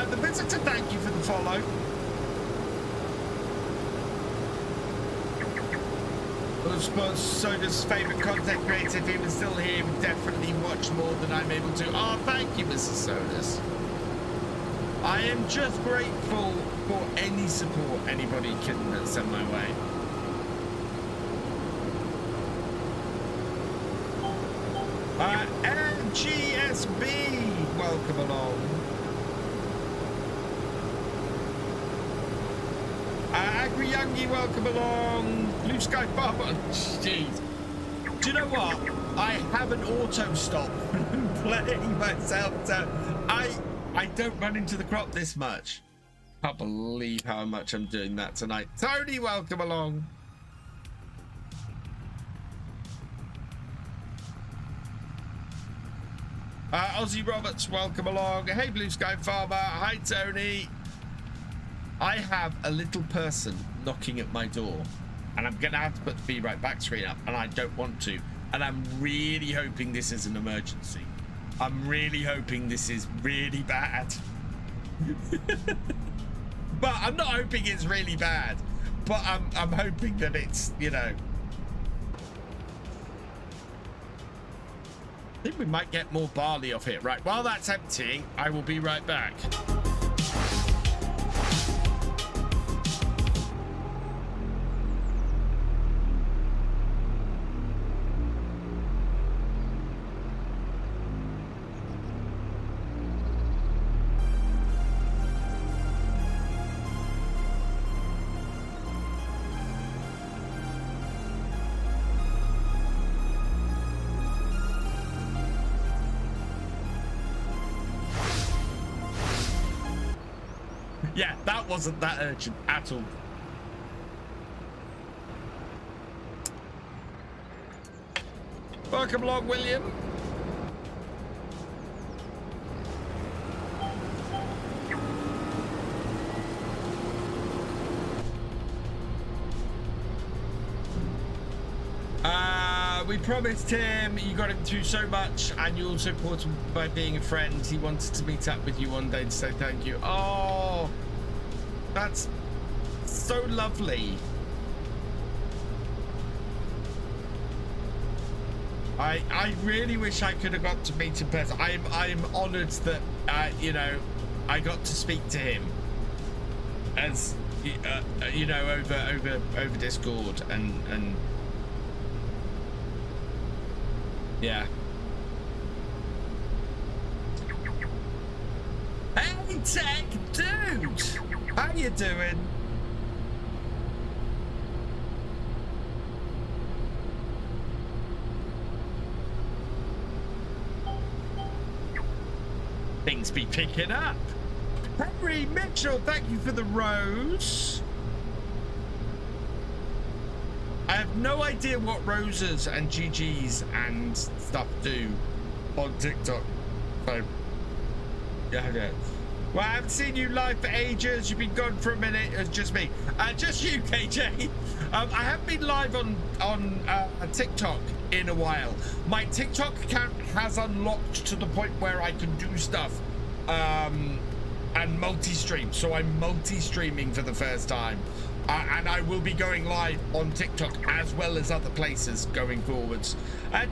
The Visitor, thank you for the follow. I suppose Sodus' favourite content creator, if he was still here, would definitely watch more than I'm able to. Oh, thank you, Mrs. Sodus. I am just grateful for any support anybody can send my way. MGSB, welcome along. Agri Youngie, welcome along. Blue Sky Barber, jeez. Do you know what? I have an auto stop playing myself, so I don't run into the crop this much. Can't believe how much I'm doing that tonight. Tony, welcome along. Aussie Roberts, welcome along. Hey, Blue Sky Farmer. Hi, Tony. I have a little person knocking at my door, and I'm gonna have to put the Be Right Back screen up, and I don't want to. And I'm really hoping this is an emergency. I'm really hoping this is really bad. But I'm not hoping it's really bad. But I'm hoping that it's, you know. I think we might get more barley off it. Right, while that's emptying, I will be right back. Yeah, that wasn't that urgent at all. Welcome along, William. We promised him, you got him through so much, and you also supported him by being a friend. He wanted to meet up with you one day to say thank you. Oh, that's so lovely. I really wish I could have got to meet him in person. I'm honoured that you know, I got to speak to him as you know, over Discord and yeah. Hey, Tech Dude! How you doing? Things be picking up. Henry Mitchell, thank you for the rose. I have no idea what roses and GGs and stuff do on TikTok. So, yeah. Well, I haven't seen you live for ages. You've been gone for a minute. It's just me. Just you, KJ. I haven't been live on TikTok in a while. My TikTok account has unlocked to the point where I can do stuff and multi-stream. So I'm multi-streaming for the first time. And I will be going live on TikTok as well as other places going forwards.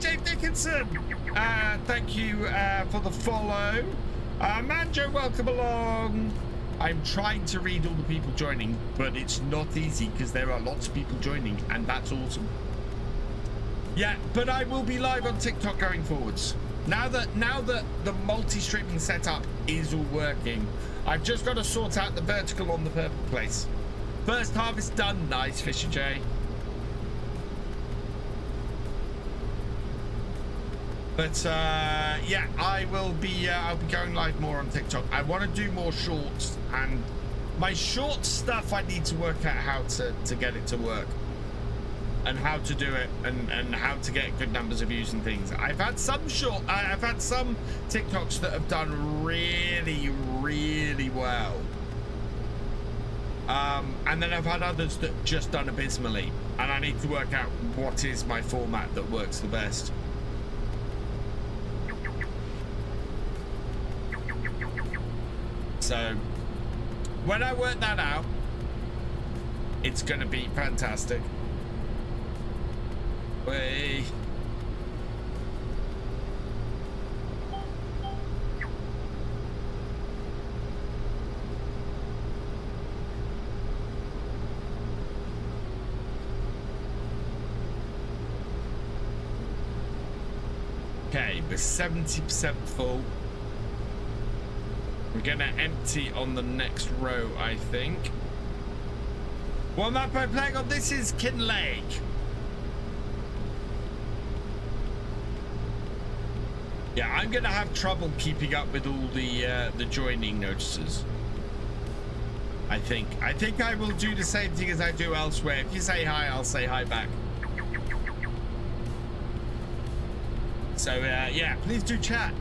James Dickinson, thank you for the follow. Manjo, welcome along. I'm trying to read all the people joining, but it's not easy because there are lots of people joining, and that's awesome. Yeah, but I will be live on TikTok going forwards. Now that the multi-streaming setup is all working, I've just got to sort out the vertical on the purple place. First harvest done. Nice, Fisher J. But yeah, I'll be going live more on TikTok. I want to do more shorts, and my short stuff I need to work out how to get it to work and how to do it and how to get good numbers of views and things. I've had some TikToks that have done really well. And then I've had others that just done abysmally, and I need to work out what is my format that works the best. So when I work that out, it's gonna be fantastic. Way. Okay, we're 70% full. We're gonna empty on the next row, I think. What map am I playing on? This is Kinlaig. Yeah, I'm gonna have trouble keeping up with all the joining notices. I think I will do the same thing as I do elsewhere. If you say hi, I'll say hi back. So yeah, please do chat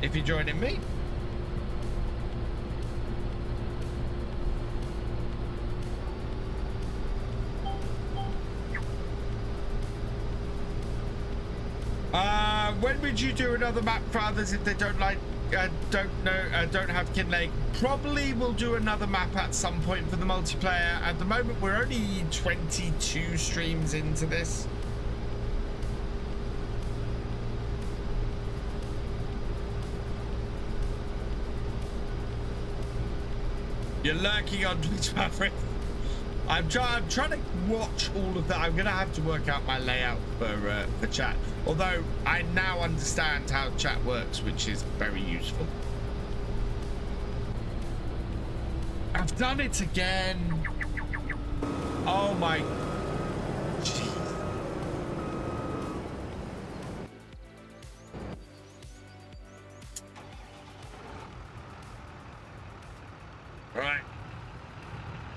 if you're joining me. When would you do another map for others if they don't like, don't have Kinlaig? Probably we'll do another map at some point for the multiplayer. At the moment, we're only 22 streams into this. You're lurking on Twitch, Maverick. I'm trying to watch all of that. I'm gonna have to work out my layout for chat. Although I now understand how chat works, which is very useful. I've done it again. Oh my. Jeez. Right.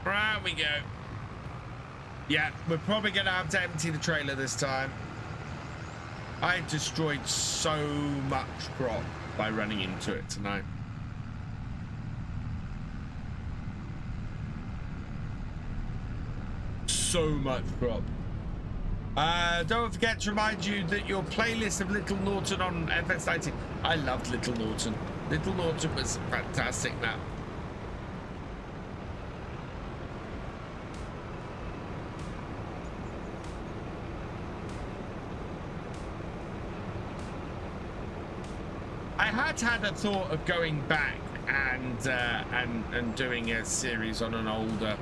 Right we go. Yeah, we're probably going to have to empty the trailer this time. I destroyed so much crop by running into it tonight. So much crop. Don't forget to remind you that your playlist of Little Norton on FS25. I loved Little Norton. Little Norton was fantastic now. I had a thought of going back and doing a series on an older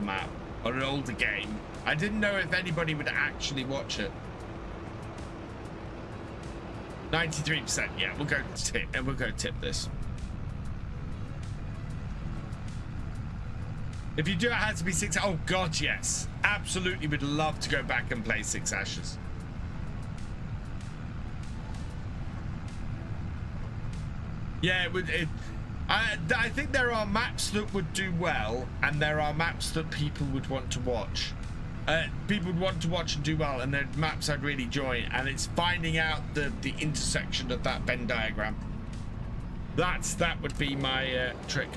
map, on an older game. I didn't know if anybody would actually watch it. 93%. Yeah, we'll go tip this. If you do, it has to be 6. Oh God, yes, absolutely. Would love to go back and play 6 Ashes. Yeah, it would. I think there are maps that would do well, and there are maps that people would want to watch. People would want to watch and do well, and there are maps I'd really join. And it's finding out the intersection of that Venn diagram. That would be my trick.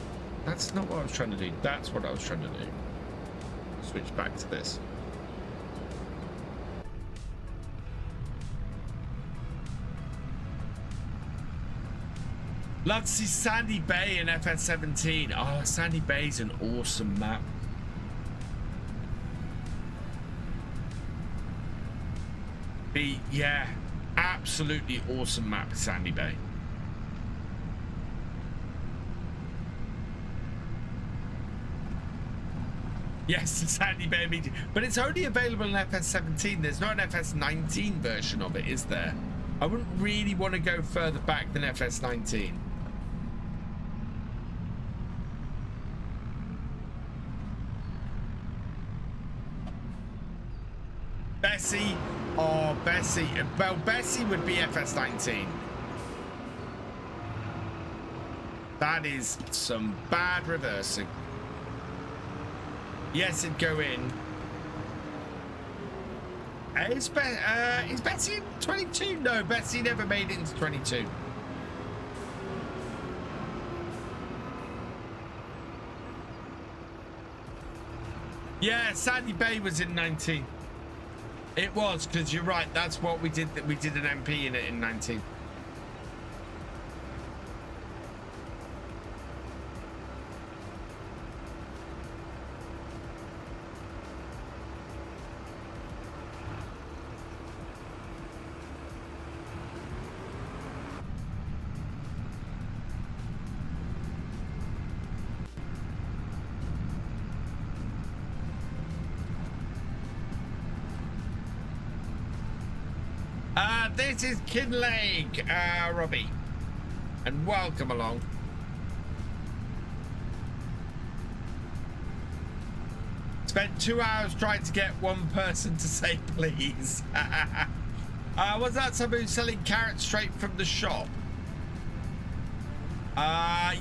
That's not what I was trying to do. That's what I was trying to do. Switch back to this. Love to see Sandy Bay in FS17. Oh, Sandy Bay's an awesome map. Yeah, absolutely awesome map, Sandy Bay. Yes, the Sandy Bay meeting, but it's only available in FS17. There's not an FS19 version of it, is there? I wouldn't really want to go further back than FS19. Bessie, oh Bessie, well Bessie would be FS19. That is some bad reversing. Yes, it'd go in. Is Bessie in 22? No, Bessie never made it into 22. Yeah, Sandy Bay was in 19. It was, because you're right, that's what we did. We did an MP in it in 19. This is Kinlaig, Robbie, and welcome along. Spent 2 hours trying to get one person to say please. Was that somebody who's selling carrots straight from the shop?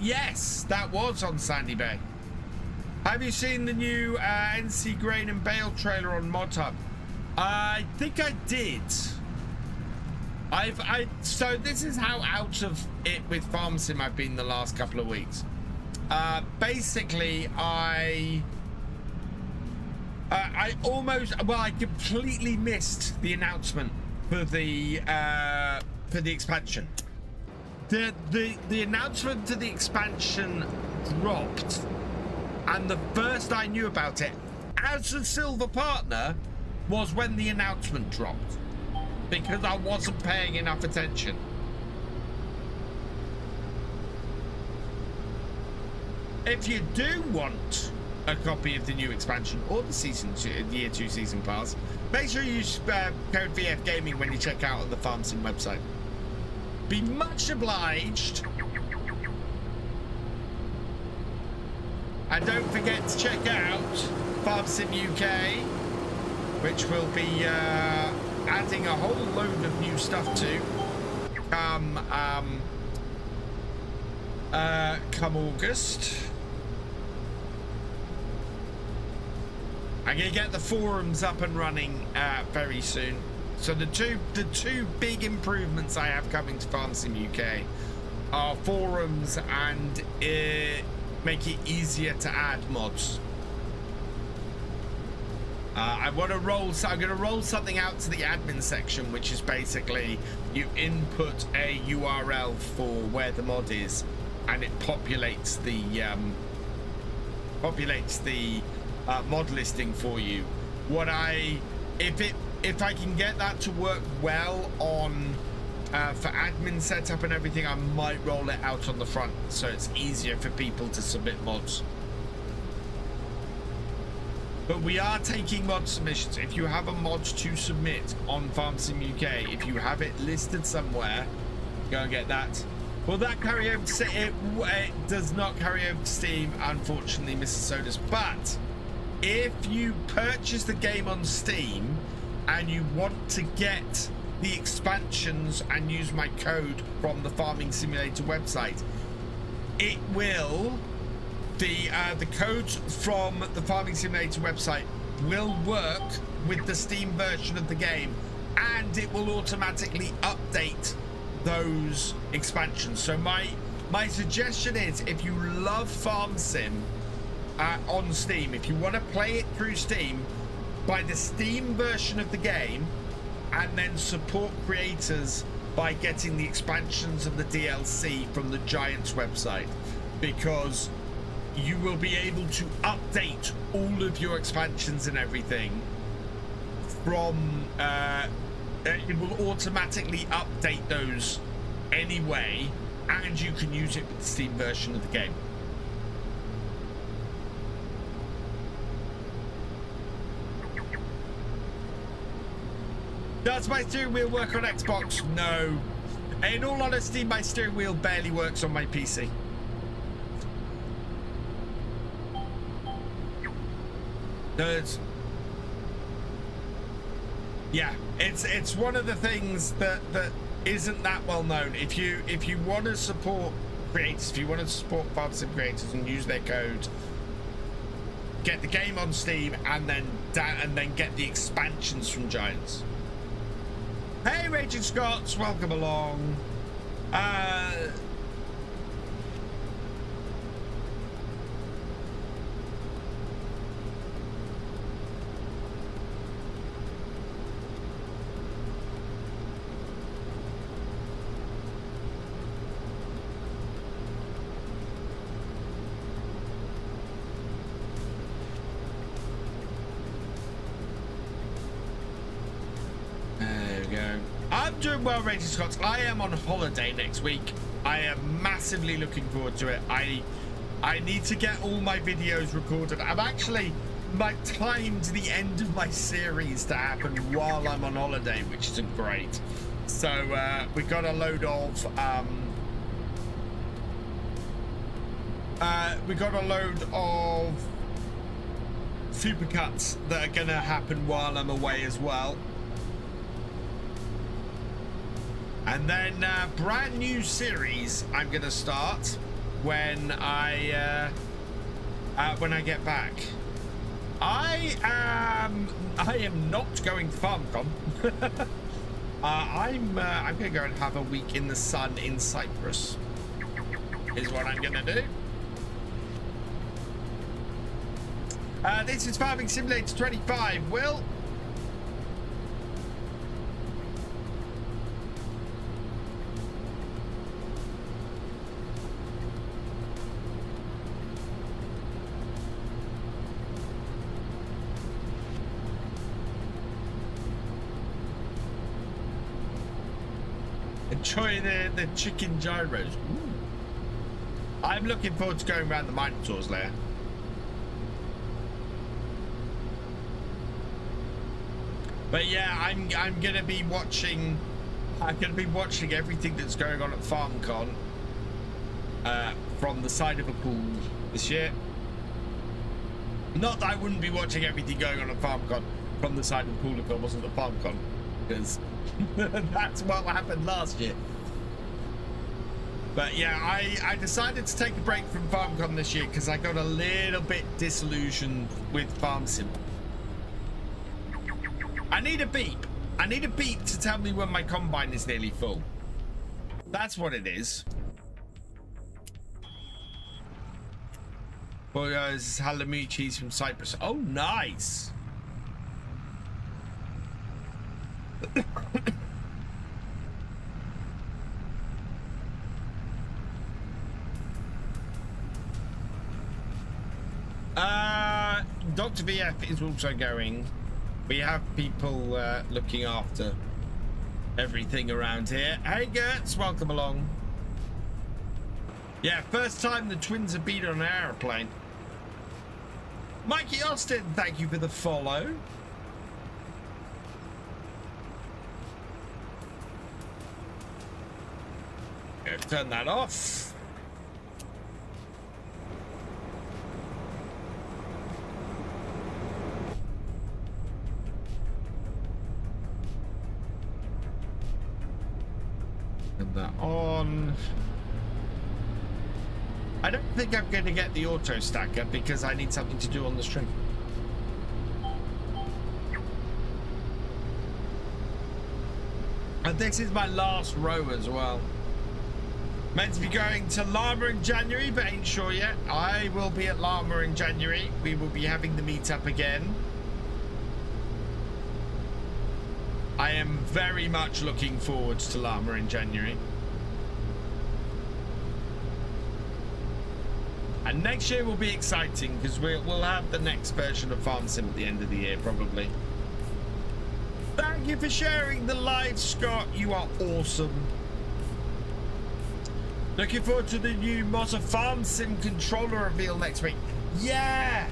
Yes, that was on Sandy Bay. Have you seen the new NC Grain and Bale trailer on Mod Hub? I think I did. So this is how out of it with Farm Sim I've been the last couple of weeks. Basically, I completely missed the announcement for the expansion. The announcement to the expansion dropped, and the first I knew about it as a silver partner was when the announcement dropped, because I wasn't paying enough attention. If you do want a copy of the new expansion or the year 2 season pass, make sure you use code VFGAMING when you check out on the Farm Sim website. Be much obliged. And don't forget to check out Farm Sim UK, which will be adding a whole load of new stuff to come August. I'm gonna get the forums up and running very soon. So the two big improvements I have coming to Farm Sim UK are forums and make it easier to add mods. I'm gonna roll something out to the admin section, which is basically you input a URL for where the mod is, and it populates the mod listing for you. If I can get that to work well on for admin setup and everything, I might roll it out on the front so it's easier for people to submit mods. But we are taking mod submissions. If you have a mod to submit on Farm Sim UK, if you have it listed somewhere, go and get that. Will that carry over to Steam? It does not carry over to Steam, unfortunately, Mrs. Sodus. But if you purchase the game on Steam and you want to get the expansions and use my code from the Farming Simulator website, it will. The codes from the Farming Simulator website will work with the Steam version of the game, and it will automatically update those expansions. So my suggestion is, if you love Farm Sim on Steam, if you want to play it through Steam, buy the Steam version of the game and then support creators by getting the expansions and the DLC from the Giants website, because you will be able to update all of your expansions and everything from it will automatically update those anyway, and you can use it with the Steam version of the game. Does my steering wheel work on Xbox? No. In all honesty, my steering wheel barely works on my PC. No, it's one of the things that isn't that well known. If you want to support creators, if you want to support Farm Sim creators and use their code, get the game on Steam and then get the expansions from Giants. Hey, Raging Scots, welcome along. I'm doing well, Raging Scots. I am on holiday next week. I am massively looking forward to it. I need to get all my videos recorded. I've actually timed the end of my series to happen while I'm on holiday, which isn't great. So we got a load of supercuts that are gonna happen while I'm away as well. And then brand new series I'm gonna start when I get back. I am not going to FarmCon. I'm gonna go and have a week in the sun in Cyprus. Is what I'm gonna do. This is Farming Simulator 25. Will. Enjoy the chicken gyros. Ooh. I'm looking forward to going around the Minotaur's lair. But yeah, I'm gonna be watching. I'm gonna be watching everything that's going on at FarmCon from the side of a pool this year. Not that I wouldn't be watching everything going on at FarmCon from the side of the pool if I wasn't at FarmCon, because that's what happened last year. But yeah, I decided to take a break from FarmCon this year because I got a little bit disillusioned with Farm Sim. I need a beep. I need a beep to tell me when my combine is nearly full. That's what it is. Well, this is halloumi cheese from Cyprus. Oh, nice. Dr. VF is also going. We have people looking after everything around here. Hey Gertz, welcome along. Yeah, first time the twins have been on an aeroplane. Mikey Austin, thank you for the follow. Turn that off. Turn that on. I don't think I'm going to get the auto stacker because I need something to do on the stream. And this is my last row as well. Meant to be going to Llama in January, but ain't sure yet. I will be at Llama in January. We will be having the meetup again. I am very much looking forward to Llama in January. And next year will be exciting because we'll have the next version of Farm Sim at the end of the year, probably. Thank you for sharing the live, Scott. You are awesome. Looking forward to the new Moza Farm Sim controller reveal next week. Yeah.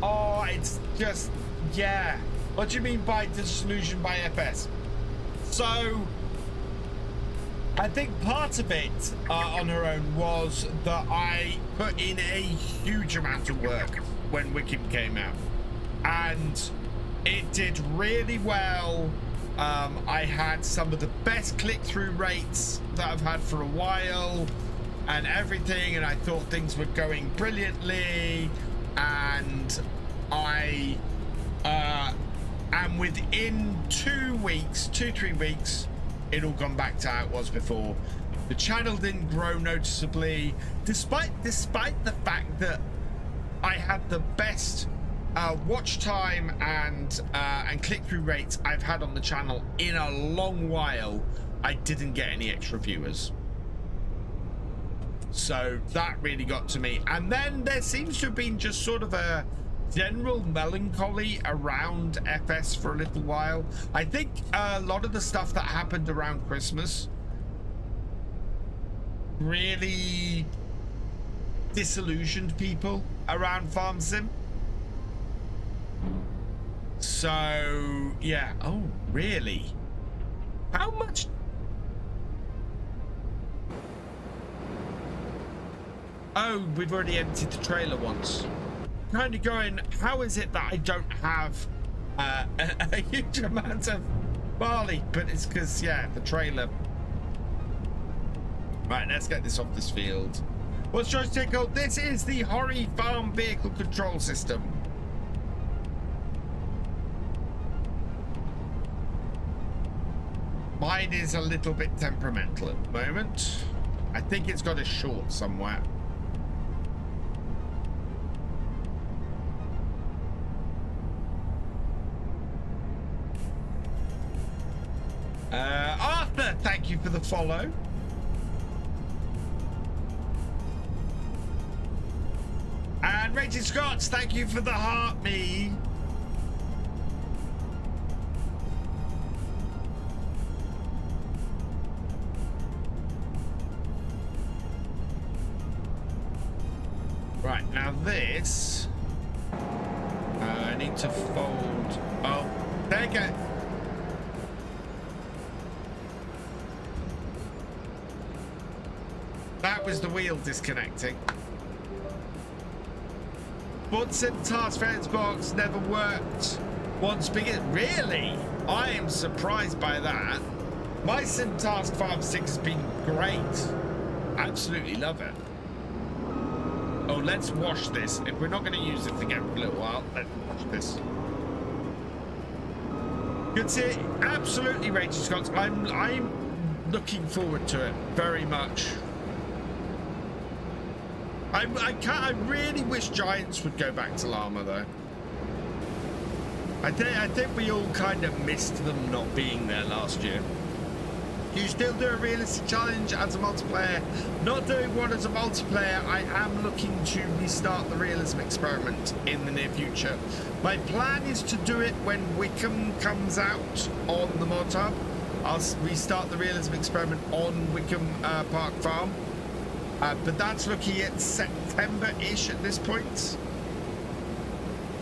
Oh, it's just, yeah. What do you mean by disillusion by FS? So, I think part of it on her own was that I put in a huge amount of work when Wickham came out. And it did really well. I had some of the best click-through rates that I've had for a while and everything, and I thought things were going brilliantly, and and within 3 weeks, it all gone back to how it was before. The channel didn't grow noticeably, despite the fact that I had the best watch time and click-through rates I've had on the channel in a long while. I didn't get any extra viewers, so that really got to me. And then there seems to have been just sort of a general melancholy around FS for a little while. I think a lot of the stuff that happened around Christmas really disillusioned people around Farm Sim. So yeah. Oh really? How much? Oh, we've already emptied the trailer once. Kind of going, how is it that I don't have a huge amount of barley? But it's because, yeah, the trailer. Right, let's get this off this field. What's joystick called? This is the Horry Farm Vehicle Control System. Mine is a little bit temperamental at the moment. I think it's got a short somewhere. Arthur, thank you for the follow. And Rachel Scott, thank you for the heart me. Right, now this, I need to fold. Oh, there you go. That was the wheel disconnecting. Bunsen task fence box never worked once bigger. Really? I am surprised by that. My Sim Task Farm 6 has been great. Absolutely love it. Oh, let's wash this. If we're not going to use it again for a little while, let's wash this. Good to see it. Absolutely, Rachel Scott. I'm looking forward to it very much. I really wish Giants would go back to Llama though. I think we all kind of missed them not being there last year. Do you still do a realistic challenge as a multiplayer? Not doing one as a multiplayer. I am looking to restart the realism experiment in the near future. My plan is to do it when Wickham comes out on the mod hub. I'll restart the realism experiment on Wickham Park Farm. But that's looking at September-ish at this point.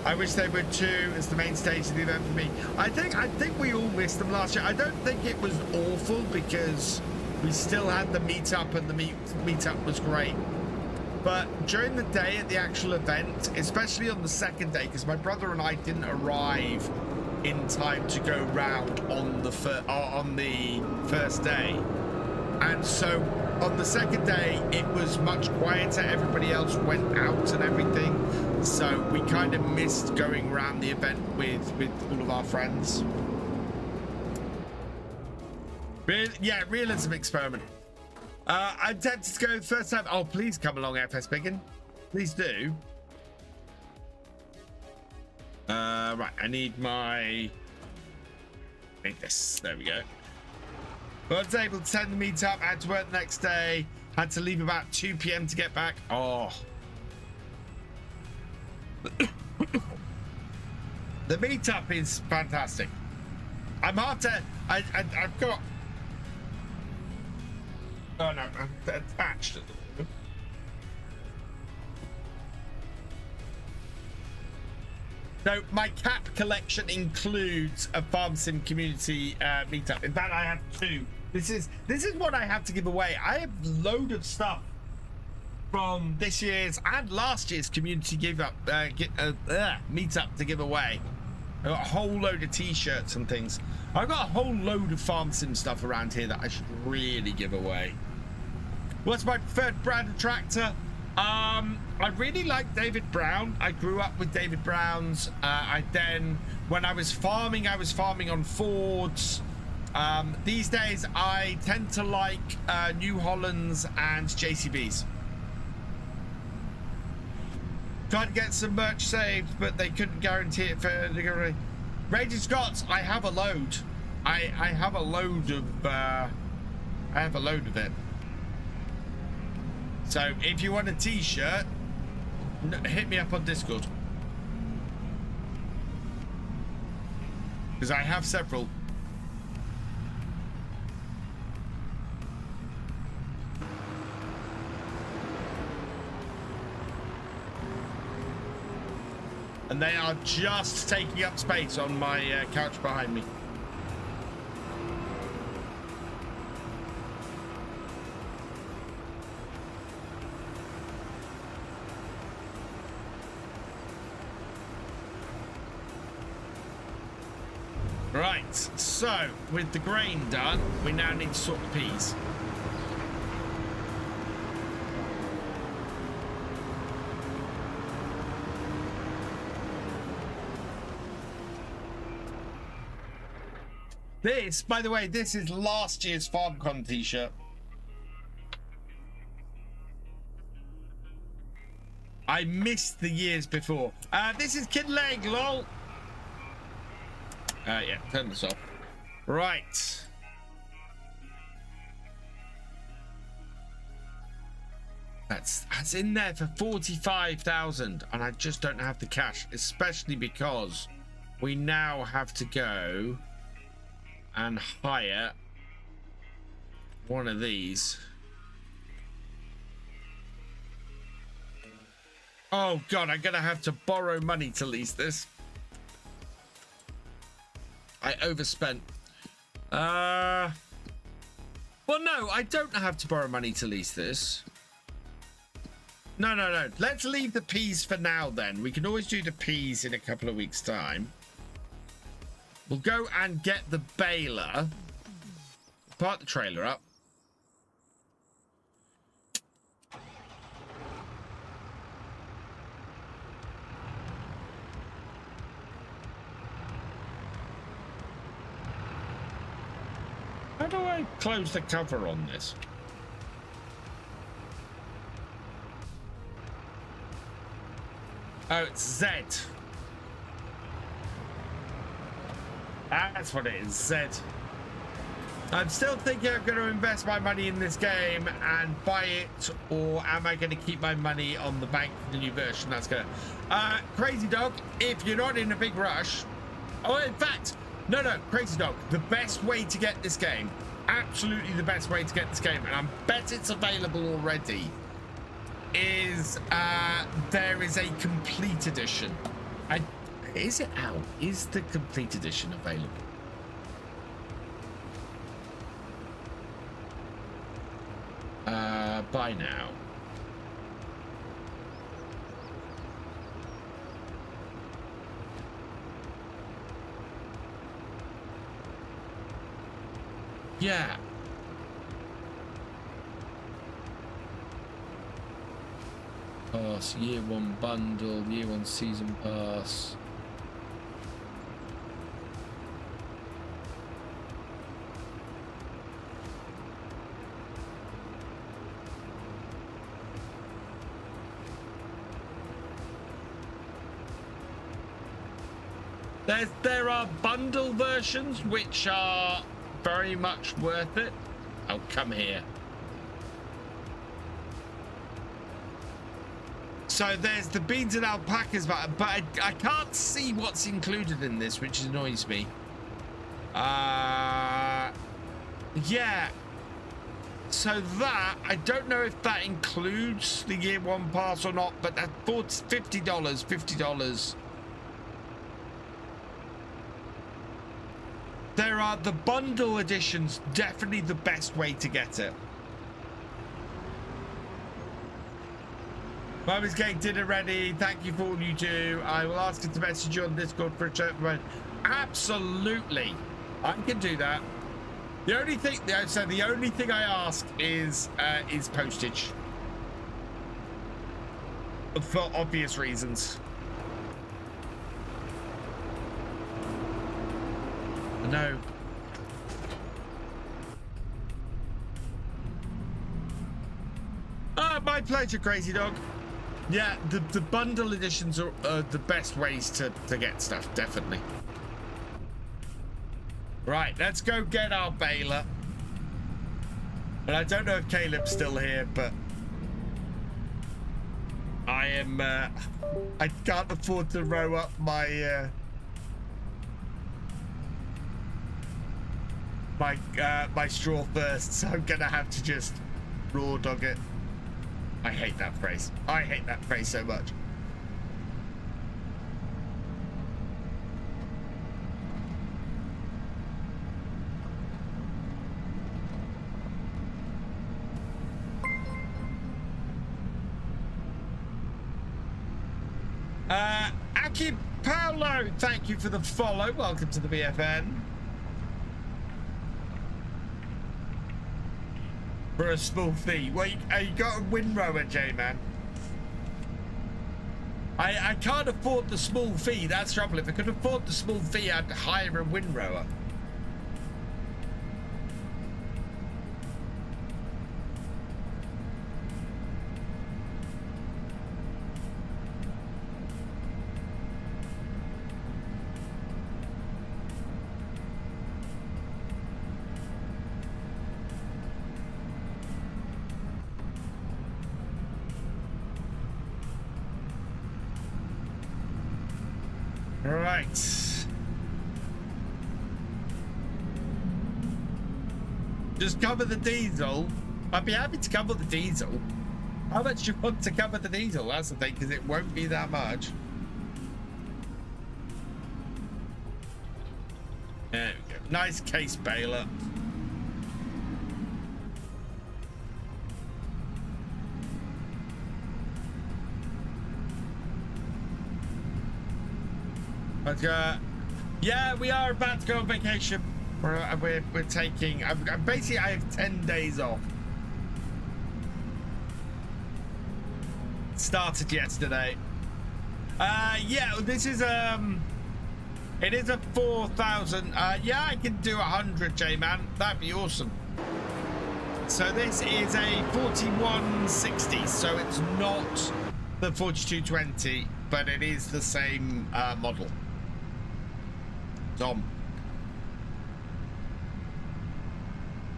I wish they were too as the main stage of the event for me. I think we all missed them last year. I don't think it was awful because we still had the meetup and the meetup was great. But during the day at the actual event, especially on the second day, because my brother and I didn't arrive in time to go round on the first day, and so on the second day it was much quieter. Everybody else went out and everything, so we kind of missed going around the event with all of our friends. Yeah, realism experiment. I'm tempted to go the first time. Oh, please come along, FS Biggin. Please do. Right, I need this. There we go. I was able to attend the meetup, had to work the next day, had to leave about 2 p.m. to get back. Oh. The meetup is fantastic. I'm after, I've got, oh no, I'm attached at the moment. So my cap collection includes a Farm Sim community meetup. In fact, I have 2. This is what I have to give away. I have a load of stuff from this year's and last year's community meetup to give away. I got a whole load of t-shirts and things. I've got a whole load of Farm Sim stuff around here that I should really give away. What's my preferred brand of tractor? I really like David Brown. I grew up with David Browns. When I was farming on Fords. These days I tend to like New Hollands and JCBs. Tried to get some merch saved, but they couldn't guarantee it for delivery. Raging Scots, I have a load. I have a load of it. So if you want a t-shirt, hit me up on Discord, because I have several. And they are just taking up space on my couch behind me. Right, so with the grain done, we now need to sort the peas. This, by the way, this is last year's FarmCon t-shirt. I missed the years before. This is Kinlaig, lol. Yeah, turn this off. Right. That's in there for 45,000, and I just don't have the cash, especially because we now have to go and hire one of these. Oh god, I'm gonna have to borrow money to lease this. I overspent. Well, no, I don't have to borrow money to lease this. No. Let's leave the peas for now then. We can always do the peas in a couple of weeks' time. We'll go and get the baler. Park the trailer up. How do I close the cover on this? Oh, it's Z. That's what it is, Z. I'm still thinking I'm going to invest my money in this game and buy it, or am I going to keep my money on the bank for the new version? That's going to... Crazy Dog, if you're not in a big rush... Oh, in fact, no, Crazy Dog, the best way to get this game, absolutely the best way to get this game, and I bet it's available already, is there is a complete edition. Is it out? Is the complete edition available? Buy now. Yeah. Pass, year one bundle, year one season pass. There are bundle versions which are very much worth it. Oh, come here. So there's the beads and alpacas, but I can't see what's included in this, which annoys me. Yeah. So that, I don't know if that includes the year one pass or not, but that's $50. There are the bundle editions, definitely the best way to get it. Mum is getting dinner ready. Thank you for all you do. I will ask her to message you on Discord for a chat. Absolutely, I can do that. The only thing, so the only thing I ask is postage, for obvious reasons. No. My pleasure, Crazy Dog. Yeah, the bundle editions are the best ways to get stuff, definitely. Right, let's go get our baler. And I don't know if Caleb's still here, but I am I can't afford to row up my my straw first, so I'm gonna have to just raw dog it. I hate that phrase. I hate that phrase so much. Aki Paolo, thank you for the follow. Welcome to the BFN. For a small fee. Well, you got a windrower, J-Man. I can't afford the small fee. That's the trouble. If I could afford the small fee, I'd hire a windrower. Right. Just cover the diesel. I'd be happy to cover the diesel. How much do you want to cover the diesel? That's the thing, because it won't be that much. There we go. Nice case baler. But yeah, we are about to go on vacation. We're taking. Basically, I have 10 days off. Started yesterday. Yeah, this is it is a 4,000. Yeah, I can do 100, J-Man. That'd be awesome. So this is a 4160. So it's not the 4220, but it is the same model. Tom.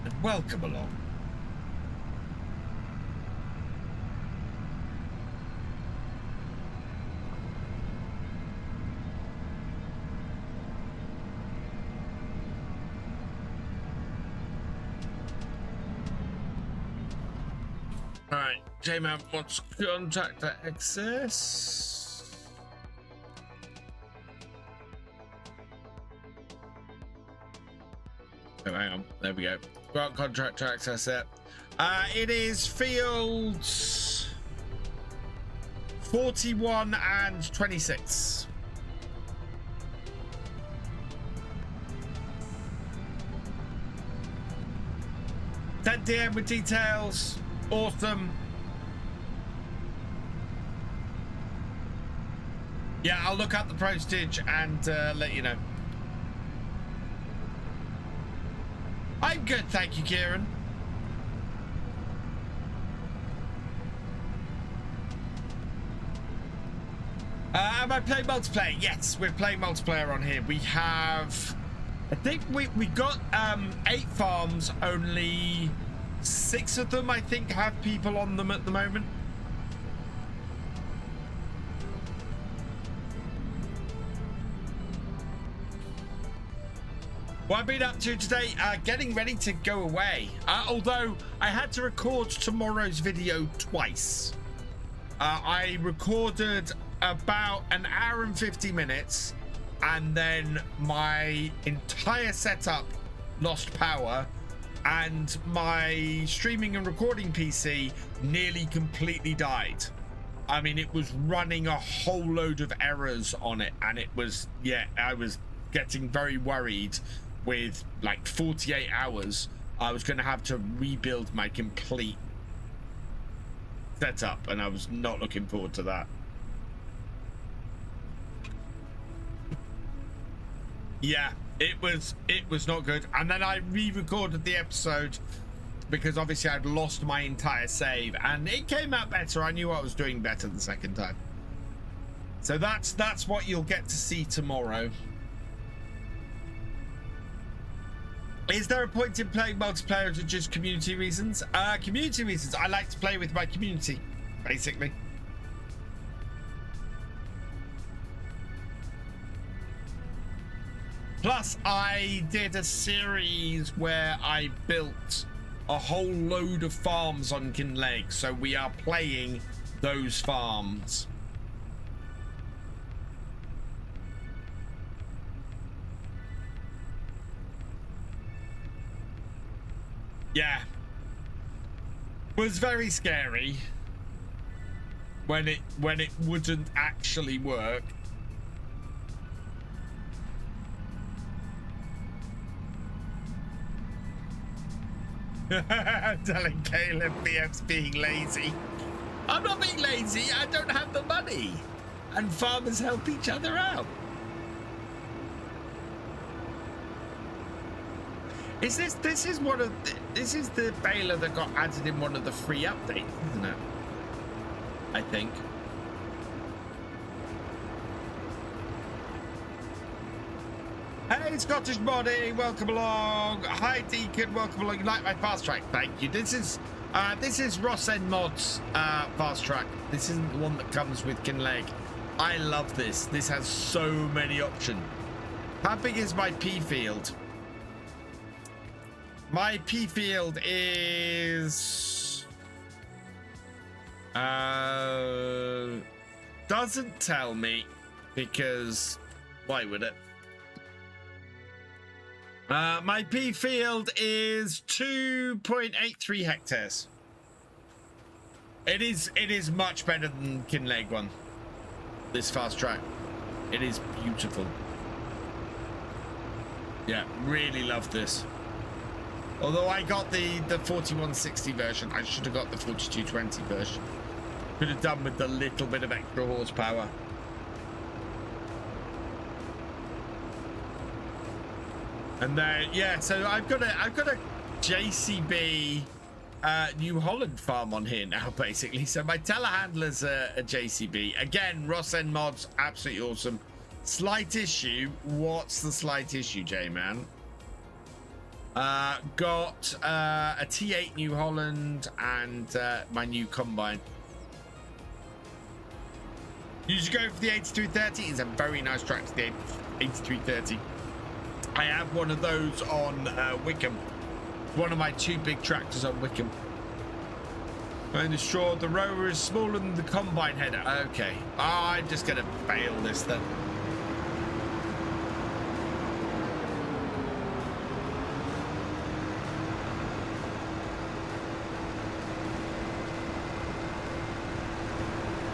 And welcome along. All right, J-Man wants contractor access. Oh, hang on, there we go. Grant contractor access it. It is fields 41 and 26. DM with details. Awesome. Yeah, I'll look up the postage and let you know. I'm good, thank you, Kieran. Am I playing multiplayer? Yes, we're playing multiplayer on here. We have, I think we got 8 farms, only 6 of them I think have people on them at the moment. What I've been up to today, getting ready to go away. Although I had to record tomorrow's video twice. I recorded about an hour and 50 minutes, and then my entire setup lost power, and my streaming and recording PC nearly completely died. I mean, it was running a whole load of errors on it, and it was, yeah, I was getting very worried. With like 48 hours, I was going to have to rebuild my complete setup, and I was not looking forward to that. Yeah, it was not good. And then I re-recorded the episode because obviously I'd lost my entire save, and it came out better. I knew I was doing better the second time. So that's what you'll get to see tomorrow. Is there a point in playing multiplayer or just community reasons? Community reasons. I like to play with my community, basically. Plus, I did a series where I built a whole load of farms on Kinlaig, so we are playing those farms. Yeah, was very scary when it wouldn't actually work. Telling Caleb BF's being lazy. I'm not being lazy. I don't have the money, and farmers help each other out. Is this is one of this is the baler that got added in one of the free updates, isn't it? I think. Hey, Scottish Body, welcome along. Hi, Deacon, welcome along. You like my fast track? Thank you. This is Ross N Mods fast track. This isn't the one that comes with Kinlaig. I love this. This has so many options. How big is my P field? My P field is... doesn't tell me, because why would it? My P field is 2.83 hectares. It is much better than Kinlaig one. This fast track. It is beautiful. Yeah, really love this. Although I got the 4160 version, I should have got the 4220 version. Could have done with the little bit of extra horsepower. And then yeah, so I've got a JCB New Holland farm on here now, basically. So my telehandler's a JCB. Again, Ross End mods, absolutely awesome. Slight issue. What's the slight issue, J-Man? Got a T8 New Holland and my new combine. Usually go for the 8330. It's a very nice track to the 8330. I have one of those on Wickham. One of my two big tractors on Wickham. And the straw, the rower is smaller than the combine header. Okay, I'm just gonna fail this then.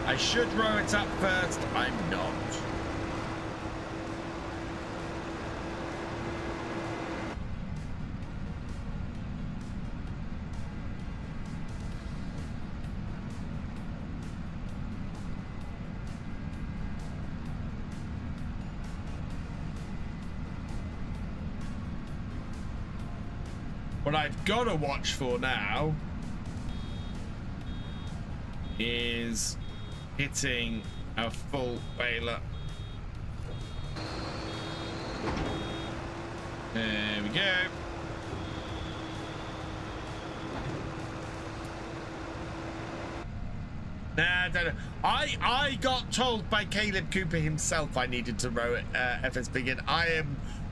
I should row it up first. I'm not. What I've got to watch for now is hitting a full baler. There we go. Nah, I don't know. I got told by Caleb Cooper himself I needed to row at FS Begin. I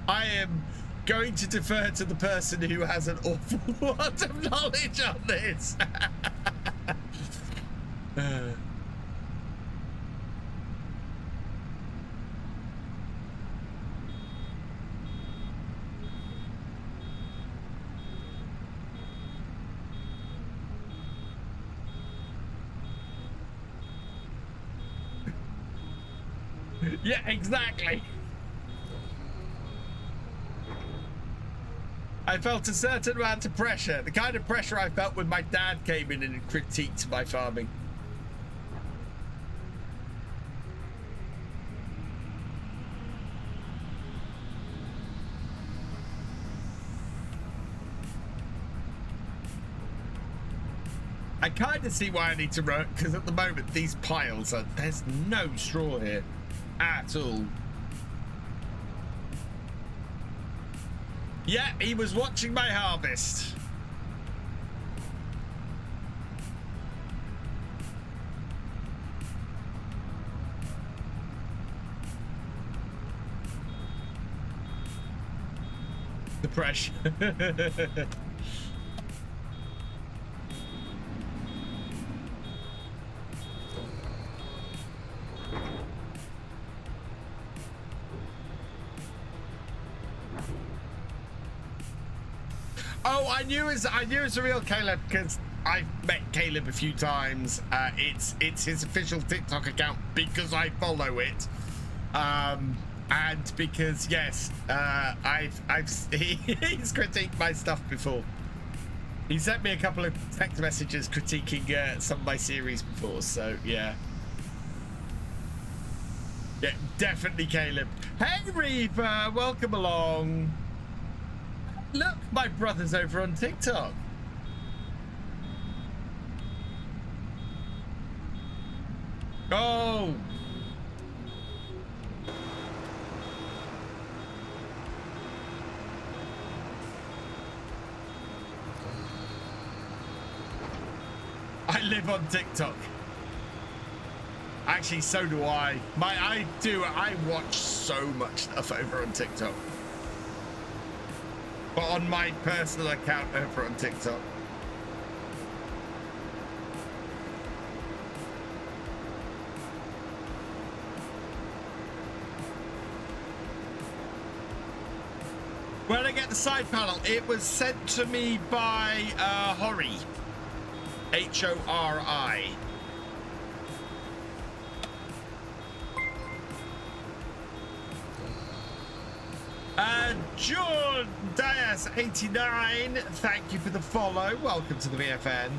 am going to defer to the person who has an awful lot of knowledge on this. Yeah, exactly. I felt a certain amount of pressure, the kind of pressure I felt when my dad came in and critiqued my farming. I kind of see why I need to row, because at the moment these piles are, there's no straw here at all. Yeah, he was watching my harvest. The pressure. Oh, I knew it was a real Caleb because I've met Caleb a few times. It's his official TikTok account because I follow it, and because yes, he's critiqued my stuff before. He sent me a couple of text messages critiquing some of my series before. So yeah, definitely Caleb. Hey Reaper, welcome along. Look, my brother's over on TikTok. Oh. I live on TikTok. Actually, so do I. I watch so much stuff over on TikTok. But on my personal account over on TikTok. Where did I get the side panel? It was sent to me by Hori. H-O-R-I. John Dias 89, thank you for the follow. Welcome to the VFN.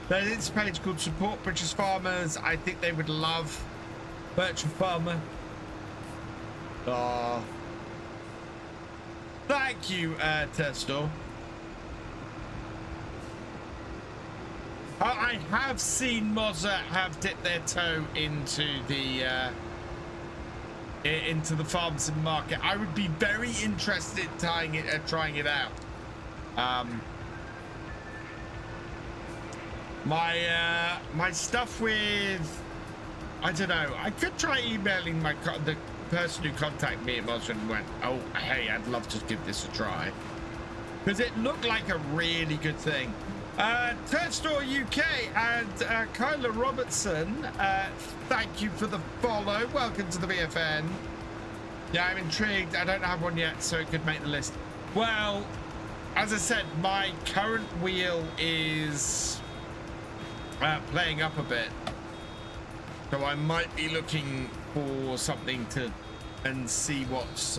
There's this page called Support British Farmers. I think they would love Virtual Farmer. Oh. Thank you, Testor. I have seen Mozza have dipped their toe into the farmers market. I would be very interested in trying it out. My stuff with, I don't know. I could try emailing the person who contacted me at Mozza and went, oh hey, I'd love to give this a try, because it looked like a really good thing. Turd Store UK and Kyla Robertson, thank you for the follow. Welcome to the VFN. Yeah, I'm intrigued. I don't have one yet, so it could make the list. Well, as I said, my current wheel is playing up a bit, so I might be looking for something to and see what's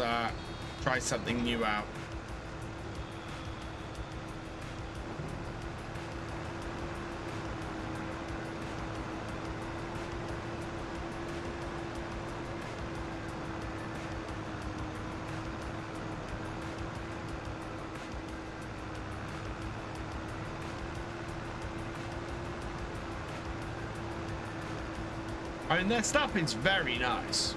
try something new out. I mean, their stuff is very nice.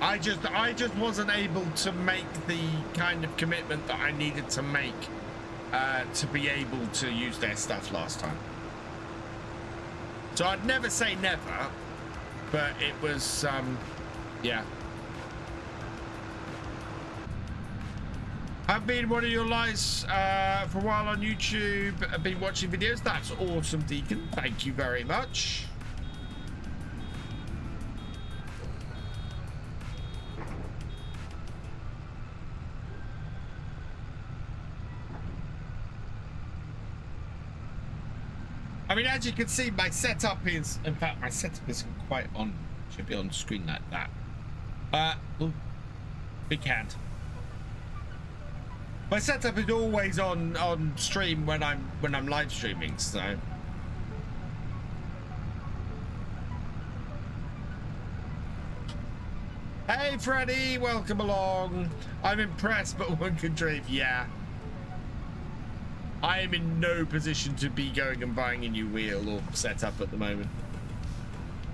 I just wasn't able to make the kind of commitment that I needed to make to be able to use their stuff last time. So I'd never say never, but it was, yeah. I've been one of your lives for a while on YouTube. I've been watching videos. That's awesome, Deacon. Thank you very much. I mean, as you can see, my setup is, in fact, my setup isn't quite on, should be on screen like that. Ooh, big hand. My setup is always on stream when I'm live streaming, so. Hey Freddie, welcome along. I'm impressed, but one could dream, yeah. I am in no position to be going and buying a new wheel or setup at the moment.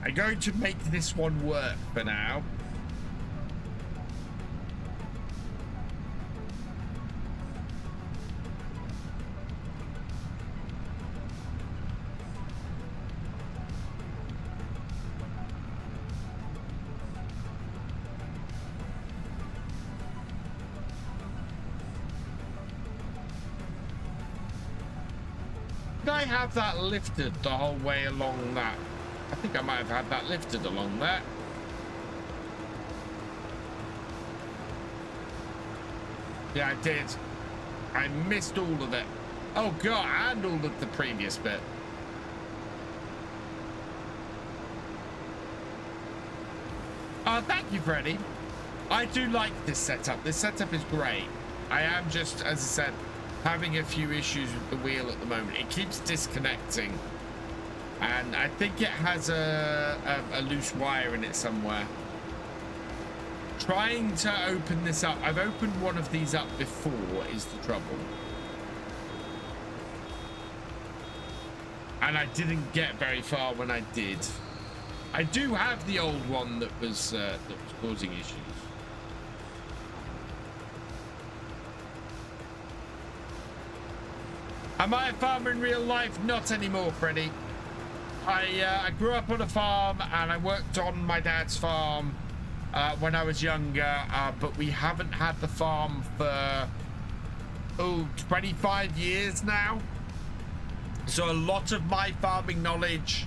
I'm going to make this one work for now. I have that lifted the whole way along that. I think I might have had that lifted along that. Yeah, I did. I missed all of it. Oh god, and all of the previous bit. Thank you, Freddie. I do like this setup. This setup is great. I am just, as I said, having a few issues with the wheel at the moment. It keeps disconnecting, and I think it has a loose wire in it somewhere. Trying to open this up, I've opened one of these up before, is the trouble, and I didn't get very far when I did. I do have the old one that was causing issues. Am I a farmer in real life? Not anymore, Freddie. I grew up on a farm and I worked on my dad's farm when I was younger, but we haven't had the farm for 25 years now. So a lot of my farming knowledge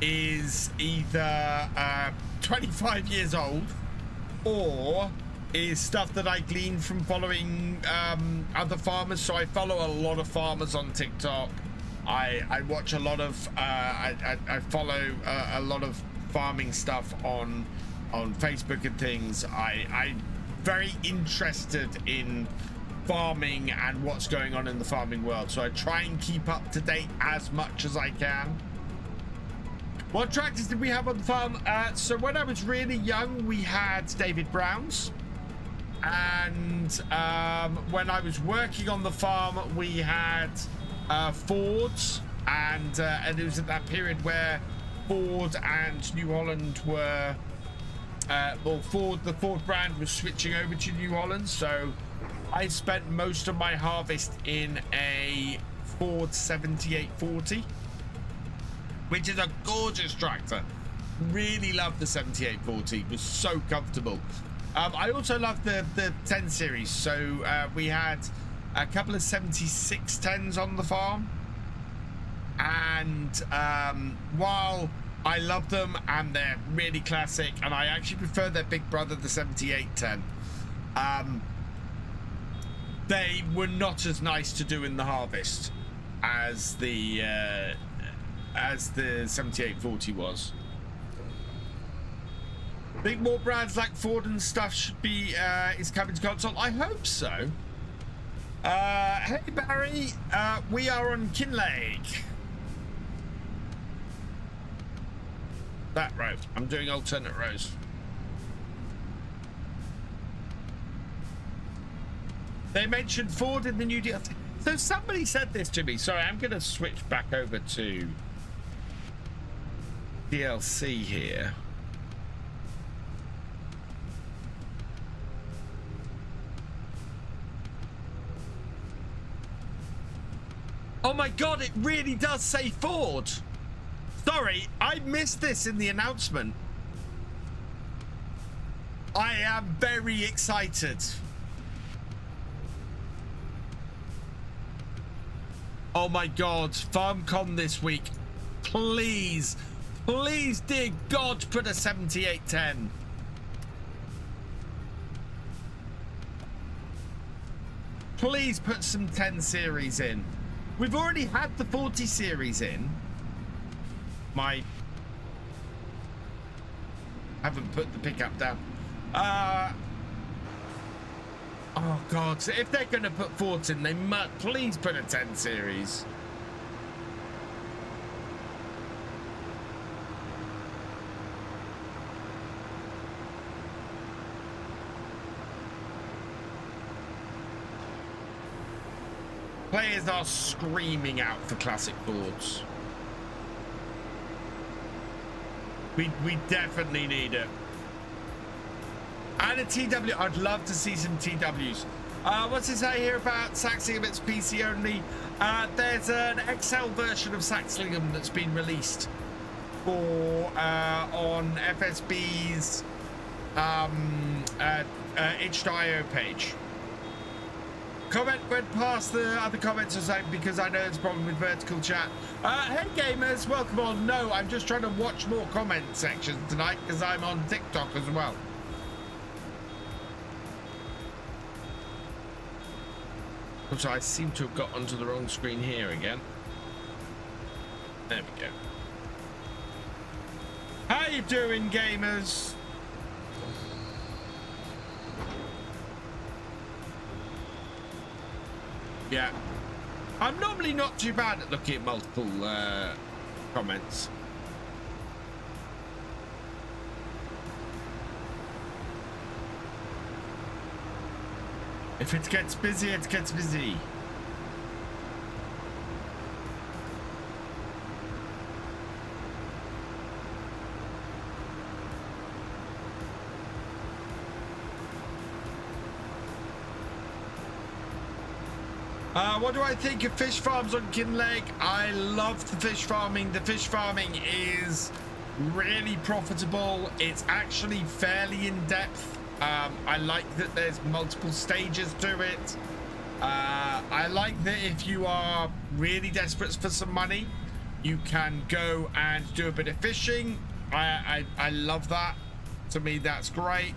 is either 25 years old or is stuff that I gleaned from following other farmers. So I follow a lot of farmers on TikTok. I watch a lot of I follow a lot of farming stuff on Facebook and things. I'm very interested in farming and what's going on in the farming world, so I try and keep up to date as much as I can. What tractors did we have on the farm? So when I was really young, we had David Browns, and when I was working on the farm, we had Fords, and it was at that period where Ford and New Holland were the Ford brand was switching over to New Holland, so I spent most of my harvest in a Ford 7840, which is a gorgeous tractor. Really love the 7840. It was so comfortable. I also love the 10 series. So we had a couple of 7610s on the farm, and while I love them and they're really classic, and I actually prefer their big brother, the 7810, they were not as nice to do in the harvest as the 7840 was. I think more brands like Ford and stuff should be is coming to console. I hope so. Hey Barry, we are on Kinlaig. That road. I'm doing alternate rows. They mentioned Ford in the new DLC. So somebody said this to me. Sorry, I'm going to switch back over to DLC here. Oh my God, it really does say Ford. Sorry, I missed this in the announcement. I am very excited. Oh my God, FarmCon this week. Please, please, dear God, put a 7810. Please put some 10 series in. We've already had the 40 series in. Haven't put the pickup down. Oh God, so if they're going to put Fords in, they must please put a 10 series. Players are screaming out for classic Fords. We definitely need it. And a TW. I'd love to see some TWs. What's it say here about Saxlingham? It's PC only. There's an XL version of Saxlingham that's been released for on FSB's itch.io page. Comment went past the other comments or something because I know there's a problem with vertical chat. Hey gamers, welcome on. No, I'm just trying to watch more comment sections tonight because I'm on TikTok as well. So I seem to have got onto the wrong screen here again. There we go. How you doing, gamers? Yeah, I'm normally not too bad at looking at multiple comments. If it gets busy, it gets busy. What do I think of fish farms on Kinlaig? I love the fish farming. The fish farming is really profitable. It's actually fairly in depth. I like that there's multiple stages to it. I like that if you are really desperate for some money, you can go and do a bit of fishing. I love that. To me, that's great.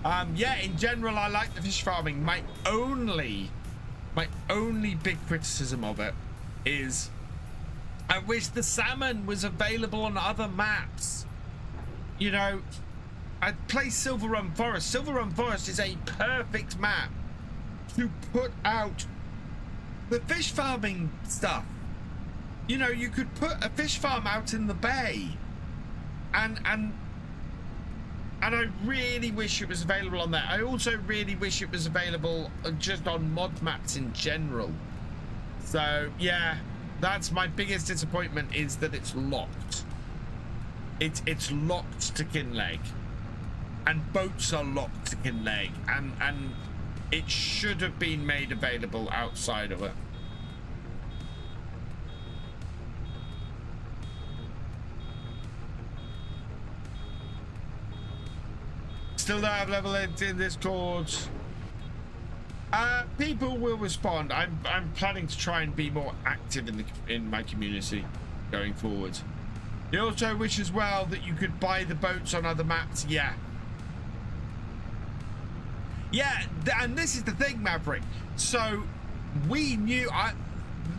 Yeah, in general, I like the fish farming. My only big criticism of it is I wish the salmon was available on other maps. You know, I'd play Silver Run Forest. Silver Run Forest is a perfect map to put out the fish farming stuff. You know, you could put a fish farm out in the bay, and I really wish it was available on there. I also really wish it was available just on mod maps in general. So yeah, that's my biggest disappointment, is that it's locked. It's locked to Kinlaig, and boats are locked to Kinlaig, and it should have been made available outside of it. Still don't have level 8 in Discord. People will respond. I'm planning to try and be more active in my community going forward. You also wish as well that you could buy the boats on other maps. Yeah, and this is the thing, Maverick. So we knew,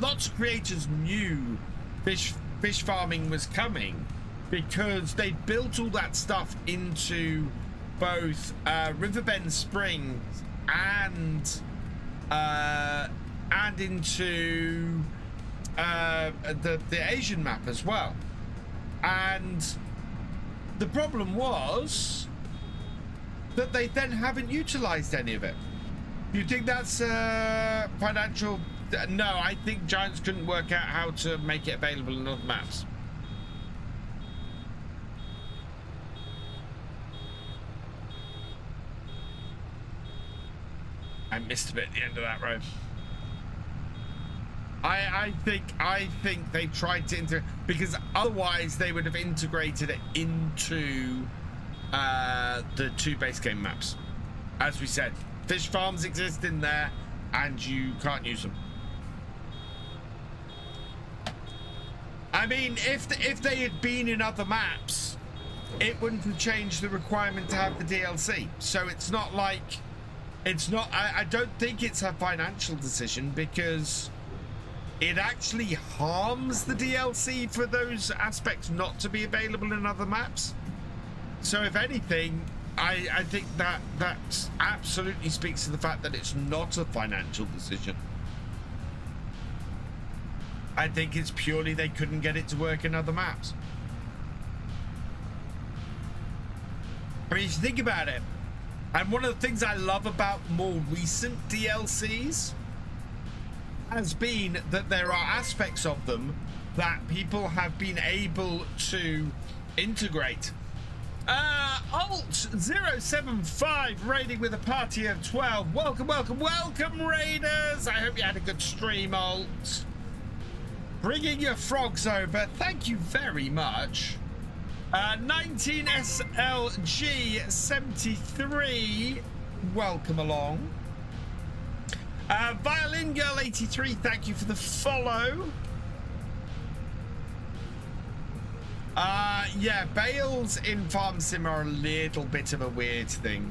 lots of creators knew fish farming was coming, because they built all that stuff into both Riverbend Springs and into the Asian map as well. And the problem was that they then haven't utilized any of it. You think that's financial? No, I think Giants couldn't work out how to make it available in other maps. I missed a bit at the end of that road. I think they tried to integrate, because otherwise they would have integrated it into the 2 base game maps. As we said, fish farms exist in there and you can't use them. I mean, if they had been in other maps, it wouldn't have changed the requirement to have the DLC. So it's not like, I don't think it's a financial decision, because it actually harms the DLC for those aspects not to be available in other maps. So if anything, I think that absolutely speaks to the fact that it's not a financial decision. I think it's purely they couldn't get it to work in other maps. I mean, if you think about it, and one of the things I love about more recent DLCs has been that there are aspects of them that people have been able to integrate. Alt075 raiding with a party of 12. Welcome, welcome, welcome, raiders. I hope you had a good stream, Alt. Bringing your frogs over. Thank you very much. 19SLG73, welcome along. Violin Girl 83, thank you for the follow. Yeah, bales in Farm Sim are a little bit of a weird thing.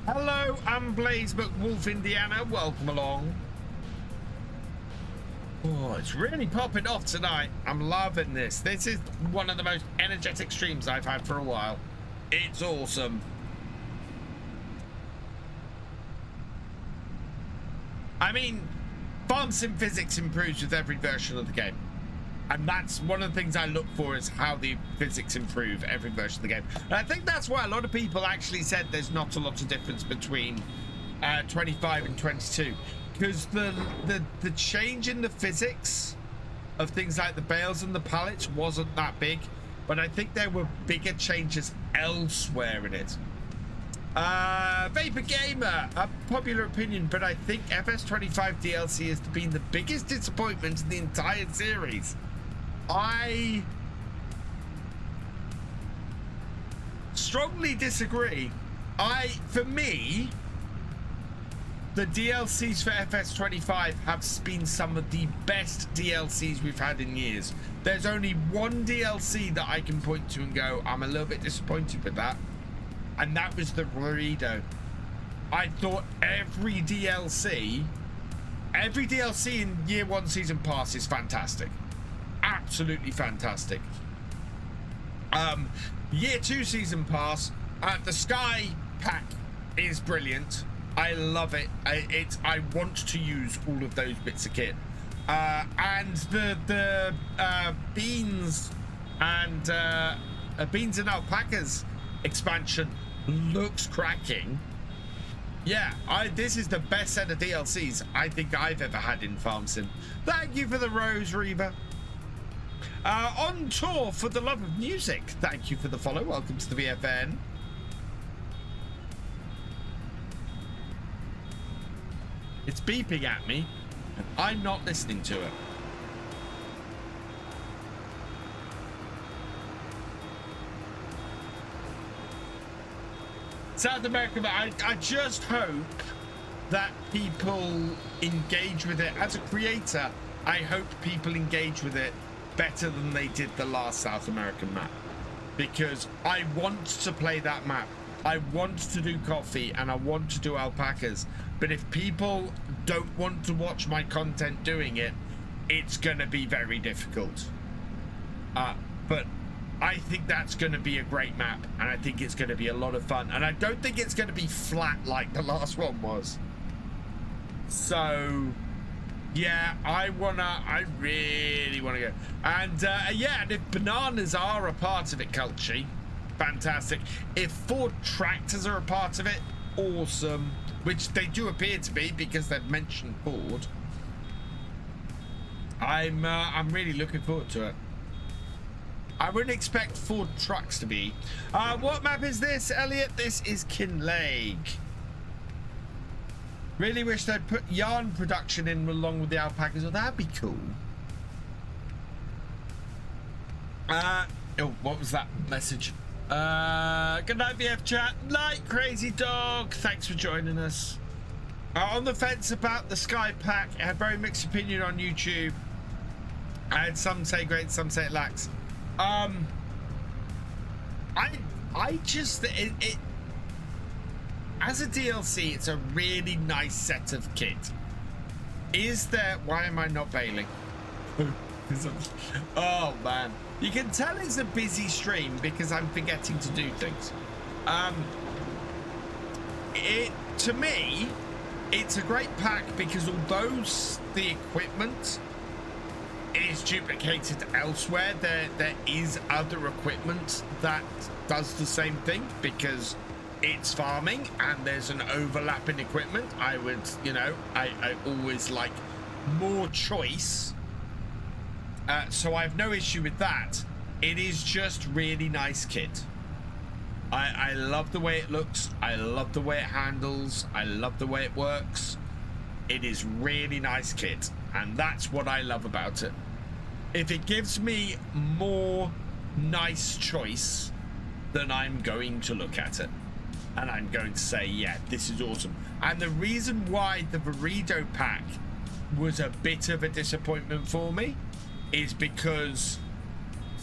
Hello, I'm Blaze McWolf Indiana, welcome along. Oh, it's really popping off tonight. I'm loving this. This is one of the most energetic streams I've had for a while. It's awesome. I mean, Farm Sim physics improves with every version of the game. And that's one of the things I look for, is how the physics improve every version of the game. And I think that's why a lot of people actually said there's not a lot of difference between 25 and 22. Because the change in the physics of things like the bales and the pallets wasn't that big, but I think there were bigger changes elsewhere in it. Vapor Gamer, a popular opinion, but I think FS25 DLC has been the biggest disappointment in the entire series. I strongly disagree. For me, the DLCs for FS25 have been some of the best DLCs we've had in years. There's only one DLC that I can point to and go, I'm a little bit disappointed with that. And that was the burrito. I thought every DLC in year one season pass is fantastic. Absolutely fantastic. Year two season pass, the Sky pack is brilliant. I love it. I want to use all of those bits of kit. And the beans and alpacas expansion looks cracking. Yeah, this is the best set of DLCs I think I've ever had in Farm Sim. Thank you for the Rose Reaver. On tour for the love of music. Thank you for the follow. Welcome to the VFN. It's beeping at me, and I'm not listening to it. South America, I just hope that people engage with it. As a creator, I hope people engage with it better than they did the last South American map, because I want to play that map. I want to do coffee and I want to do alpacas, but if people don't want to watch my content doing it, it's gonna be very difficult. But I think that's going to be a great map, and I think it's going to be a lot of fun, and I don't think it's going to be flat like the last one was. So yeah, I really want to go. And yeah, and if bananas are a part of it, Culture, fantastic. If Ford tractors are a part of it, awesome, which they do appear to be because they've mentioned Ford. I'm really looking forward to it. I wouldn't expect Ford trucks to be. What map is this, Elliot? This is Kinlaig. Really wish they'd put yarn production in along with the alpacas. Oh, that'd be cool. Oh, what was that message? Good night, VF chat. Night, Crazy Dog. Thanks for joining us. On the fence about the Sky Pack. I had very mixed opinion on YouTube. I had some say great, some say it lacks. I just it as a DLC, it's a really nice set of kit. Is there? Why am I not bailing? Oh man, you can tell it's a busy stream because I'm forgetting to do things. To me, it's a great pack because although the equipment is duplicated elsewhere, there is other equipment that does the same thing because it's farming and there's an overlap in equipment. I would, you know, I always like more choice, so I have no issue with that. It is just really nice kit. I love the way it looks, I love the way it handles, I love the way it works. It is really nice kit, and that's what I love about it. If it gives me more nice choice, then I'm going to look at it and I'm going to say, yeah, this is awesome. And the reason why the burrito pack was a bit of a disappointment for me is because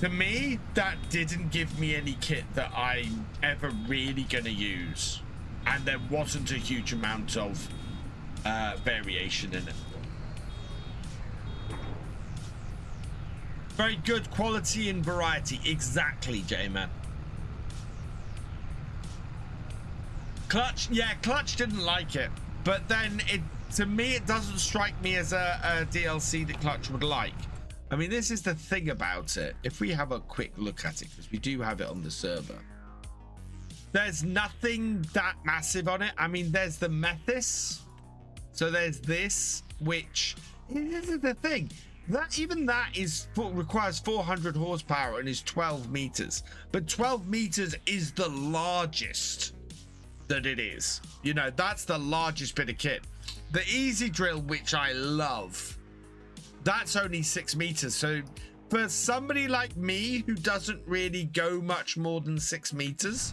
to me that didn't give me any kit that I'm ever really gonna use, and there wasn't a huge amount of variation in it. Very good quality and variety. Exactly, J-Man. Clutch, yeah, Clutch didn't like it, but then to me it doesn't strike me as a DLC that Clutch would like. I mean, this is the thing about it. If we have a quick look at it, because we do have it on the server, there's nothing that massive on it. I mean, there's the Methis, so there's this, which this is the thing. That even that requires 400 horsepower and is 12 meters, but 12 meters is the largest that it is. You know, that's the largest bit of kit. The easy drill, which I love, that's only 6 meters. So for somebody like me who doesn't really go much more than 6 meters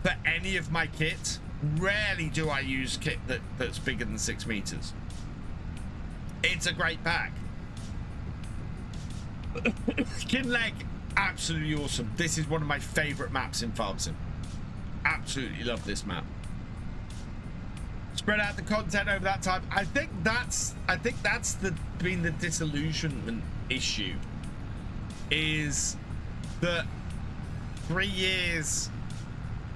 for any of my kit, rarely do I use kit that's bigger than 6 meters. It's a great pack. Kinlaig, absolutely awesome. This is one of my favorite maps in Farm Sim. Absolutely love this map. Spread out the content over that time. I think that's been the disillusionment issue, is that 3 years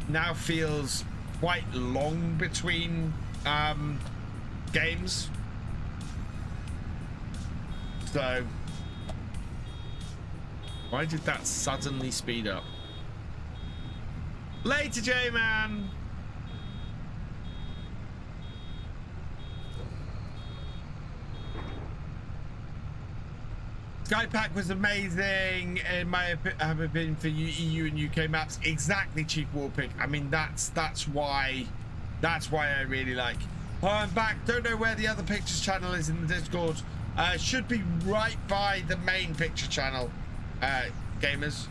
now feels quite long between games. So why did that suddenly speed up? Later, J-Man. Skypack was amazing in my opinion for EU and UK maps. Exactly, Chief Warpick. I mean, that's why I really like. Oh, I'm back. Don't know where the other pictures channel is in the Discord. Should be right by the main picture channel, gamers.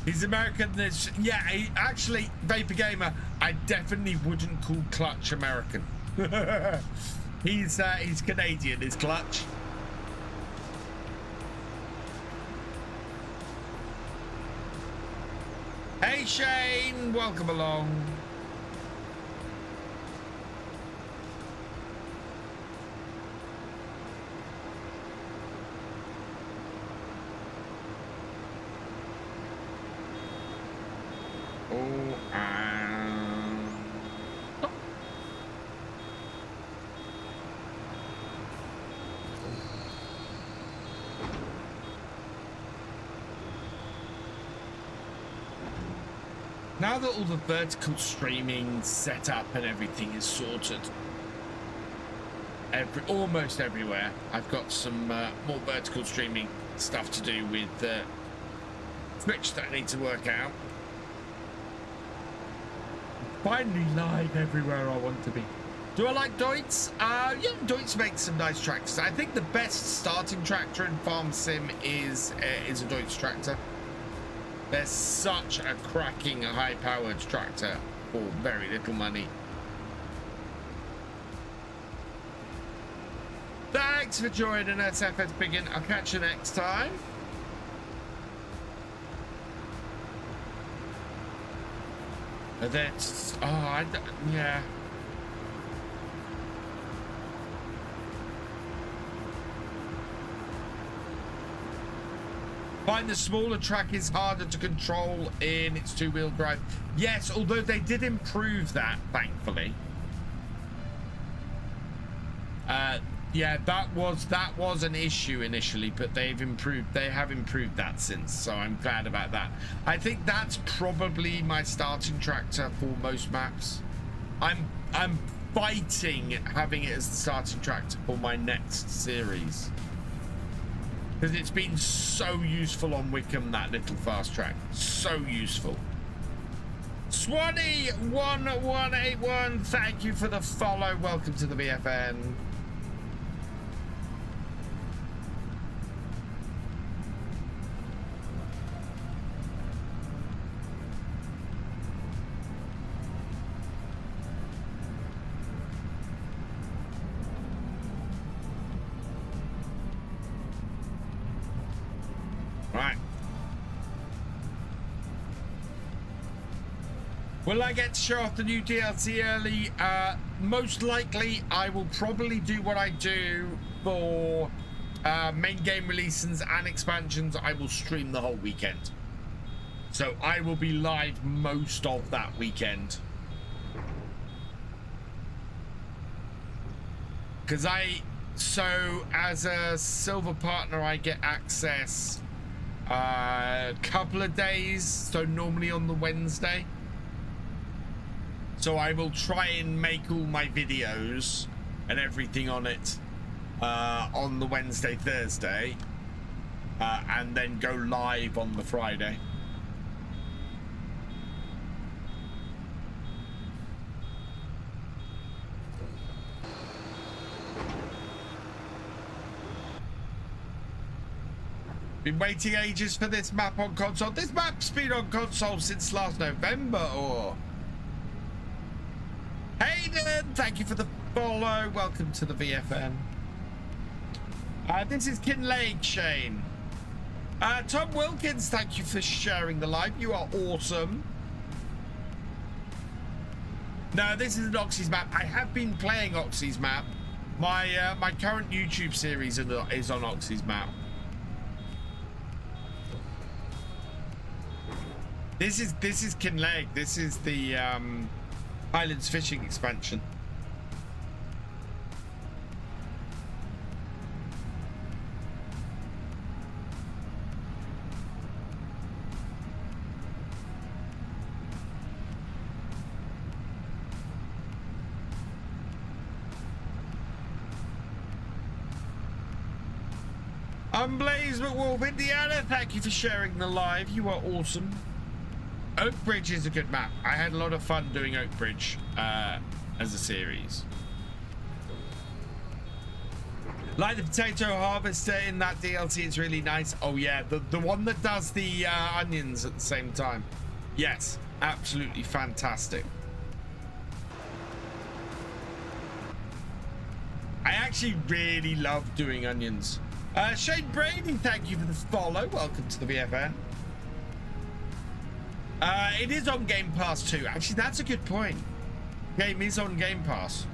He's American. Yeah, actually, Vapor Gamer, I definitely wouldn't call Clutch American. He's Canadian, is Clutch. Hey Shane, welcome along. Now that all the vertical streaming setup and everything is sorted, almost everywhere, I've got some more vertical streaming stuff to do with Twitch that I need to work out. Finally live everywhere I want to be. Do I like Deutz? Yeah, Deutz makes some nice tractors. I think the best starting tractor in Farm Sim is a Deutz tractor. They're such a cracking, high-powered tractor for very little money. Thanks for joining us, FS Biggin. I'll catch you next time. That's... Oh, yeah. Find the smaller track is harder to control in its two-wheel drive. Yes, although they did improve that, thankfully. Yeah, that was an issue initially, but they have improved that since, so I'm glad about that. I think that's probably my starting tractor for most maps. I'm fighting having it as the starting tractor for my next series, because it's been so useful on Wickham, that little fast track. So useful. Swanee1181, thank you for the follow. Welcome to the BFN. Right. Will I get to show off the new DLC early? Most likely, I will probably do what I do for main game releases and expansions. I will stream the whole weekend. So I will be live most of that weekend. Because so as a silver partner, I get access a couple of days, so normally on the Wednesday. So I will try and make all my videos and everything on it on the Wednesday, Thursday, and then go live on the Friday. Been waiting ages for this map on console. This map's been on console since last November, or... Hayden, thank you for the follow. Welcome to the VFN. This is Kinlaig, Shane. Tom Wilkins, thank you for sharing the live. You are awesome. No, this is an Oxy's map. I have been playing Oxy's map. My current YouTube series is on Oxy's map. This is Kinlaig. This is the Highlands fishing expansion. I'm Blaze McWolf, Indiana. Thank you for sharing the live. You are awesome. Oak Bridge is a good map. I had a lot of fun doing Oak Bridge as a series. Like the potato harvester in that DLC, it's really nice. Oh yeah, the one that does the onions at the same time. Yes, absolutely fantastic. I actually really love doing onions. Shane Brady, thank you for the follow. Welcome to the VFN. It is on Game Pass too. Actually, that's a good point. Game is on Game Pass.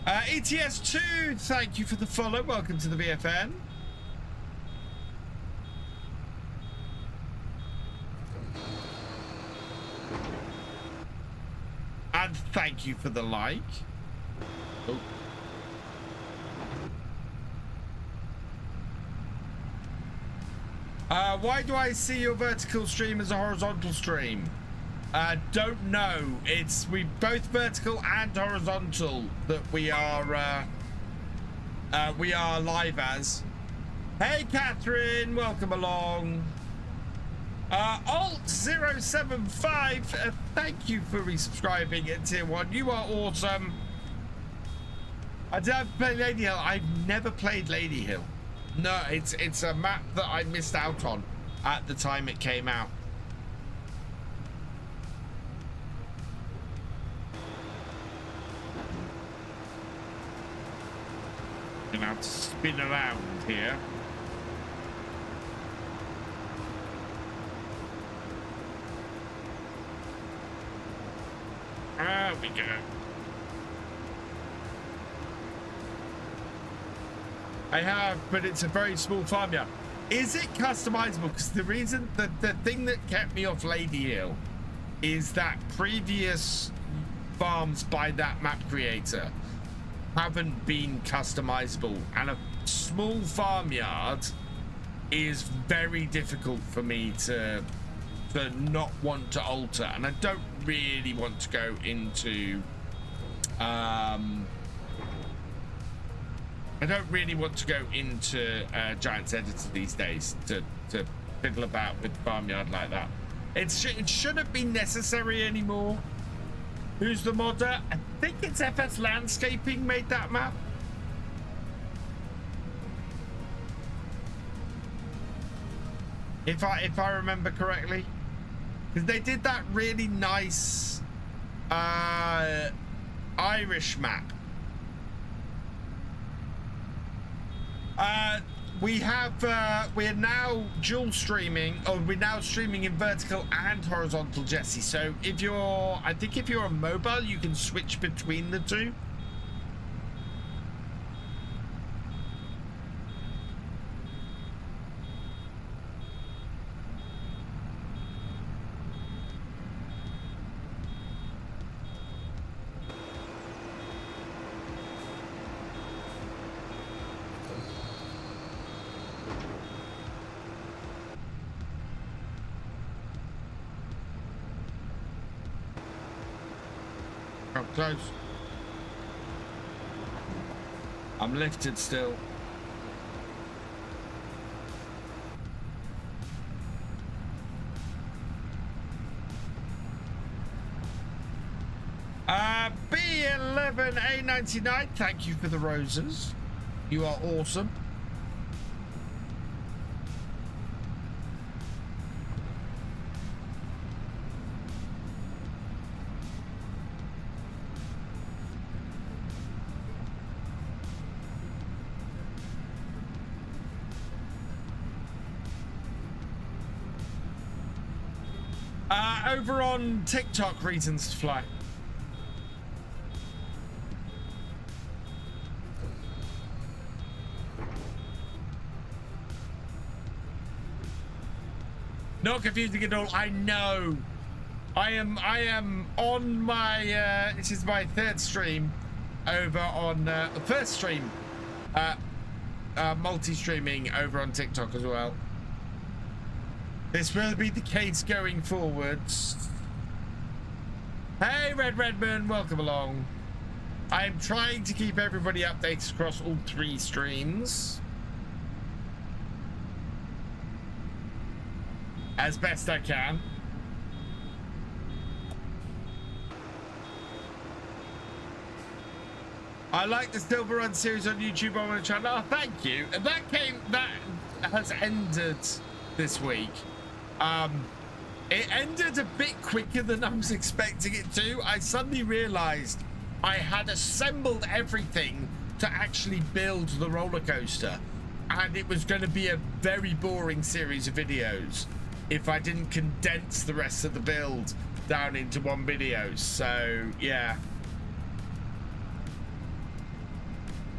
ETS2, thank you for the follow. Welcome to the VFN. And thank you for the like. Oh. Why do I see your vertical stream as a horizontal stream? Don't know. We both vertical and horizontal that we are live as. Hey Catherine, welcome along. Alt075, thank you for resubscribing at tier 1. You are awesome. I don't play Lady Hill. I've never played Lady Hill. No, it's a map that I missed out on at the time it came out. Gonna have to spin around here. There we go. I have, but it's a very small farmyard. Is it customizable? Because the reason that the thing that kept me off Lady Hill is that previous farms by that map creator haven't been customizable, and a small farmyard is very difficult for me to not want to alter, and I don't really want to go into Giants Editor these days to fiddle about with the farmyard like that. It shouldn't be necessary anymore. Who's the modder? I think it's FS Landscaping made that map. If I remember correctly, because they did that really nice Irish map. We're now dual streaming, or we're now streaming in vertical and horizontal, Jesse. So I think if you're on mobile, you can switch between the two. Close. I'm lifted still. B11A99, thank you for the roses. You are awesome. Over on TikTok, Reasons to Fly. Not confusing at all. I know. I am on my this is my third stream over on the first stream multi-streaming over on TikTok as well. This will be the case going forwards. Hey, Redman, welcome along. I'm trying to keep everybody updated across all 3 streams as best I can. I like the Silver Run series on YouTube on my channel. Oh, thank you. And that has ended this week. It ended a bit quicker than I was expecting it to. I suddenly realized I had assembled everything to actually build the roller coaster, and it was going to be a very boring series of videos if I didn't condense the rest of the build down into one video. So yeah.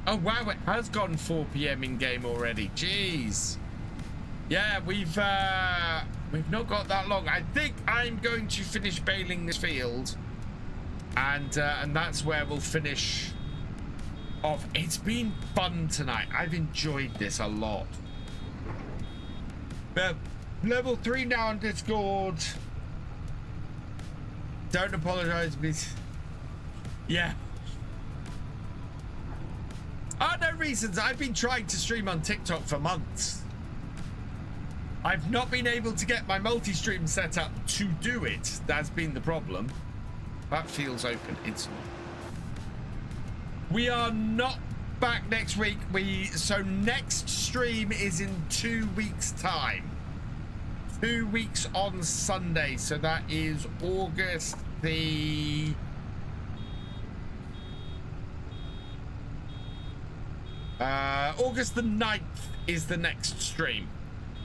Oh wow, it has gone 4 PM in game already. Jeez. Yeah, we've not got that long. I think I'm going to finish baling this field, and that's where we'll finish off. It's been fun tonight. I've enjoyed this a lot. But level 3 now on Discord. Don't apologize, please. Yeah. Oh, no reasons. I've been trying to stream on TikTok for months. I've not been able to get my multi-stream set up to do it. That's been the problem. That feels open. It's not. We are not back next week. So next stream is in 2 weeks' time. 2 weeks on Sunday. So that is August the... August the 9th is the next stream.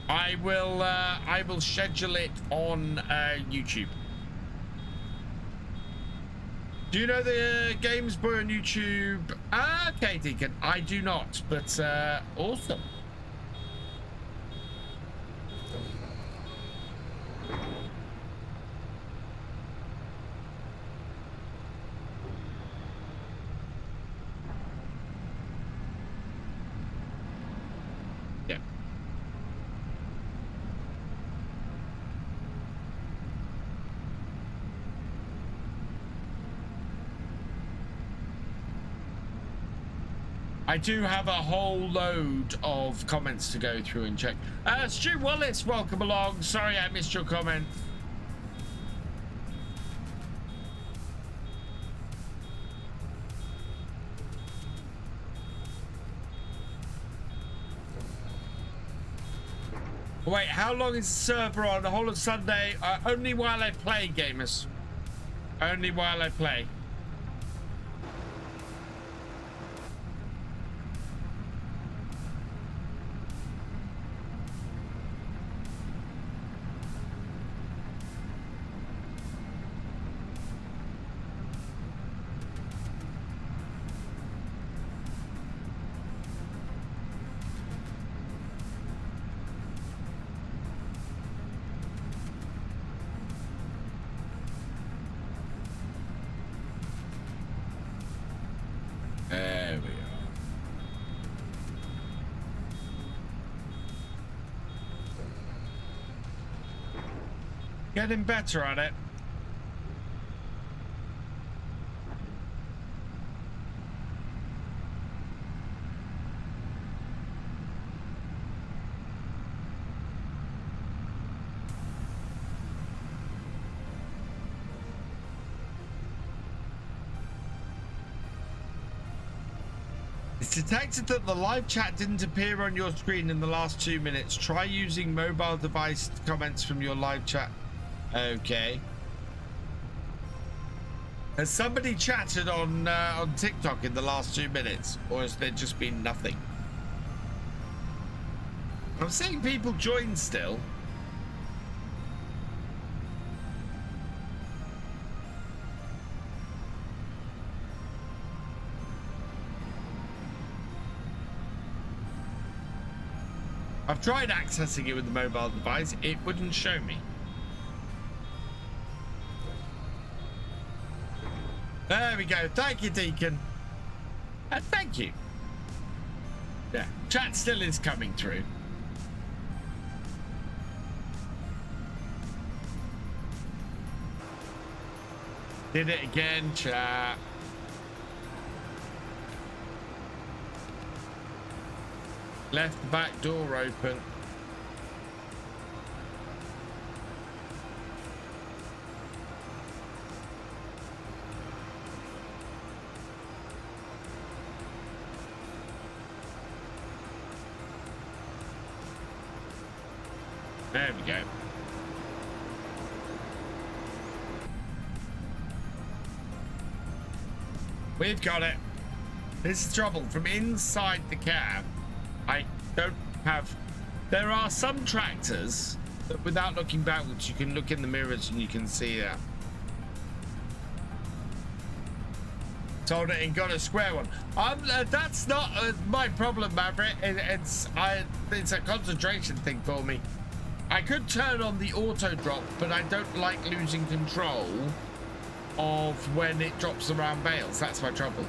I will schedule it on YouTube. Do you know the Games Boy on YouTube? Okay, Deacon, I do not, but awesome. Yeah. I do have a whole load of comments to go through and check. Stu Wallace, welcome along. Sorry I missed your comment. Wait, how long is the server on? The whole of Sunday? Only while I play, gamers. Only while I play. There we are. Getting better at it. detected that the live chat didn't appear on your screen in the last 2 minutes. Try using mobile device comments from your live chat. Okay. Has somebody chatted on TikTok in the last 2 minutes, or has there just been nothing? I'm seeing people join still. I've tried accessing it with the mobile device. It wouldn't show me. There we go. Thank you, Deacon. Thank you. Yeah, chat still is coming through. Did it again, chat. Left the back door open. There we go. We've got it. This is trouble. From inside the cab, I don't have... There are some tractors that without looking backwards, you can look in the mirrors and you can see that. Told it and got a square one. That's not my problem, Maverick. It's a concentration thing for me. I could turn on the auto drop, but I don't like losing control of when it drops around bales. That's my trouble.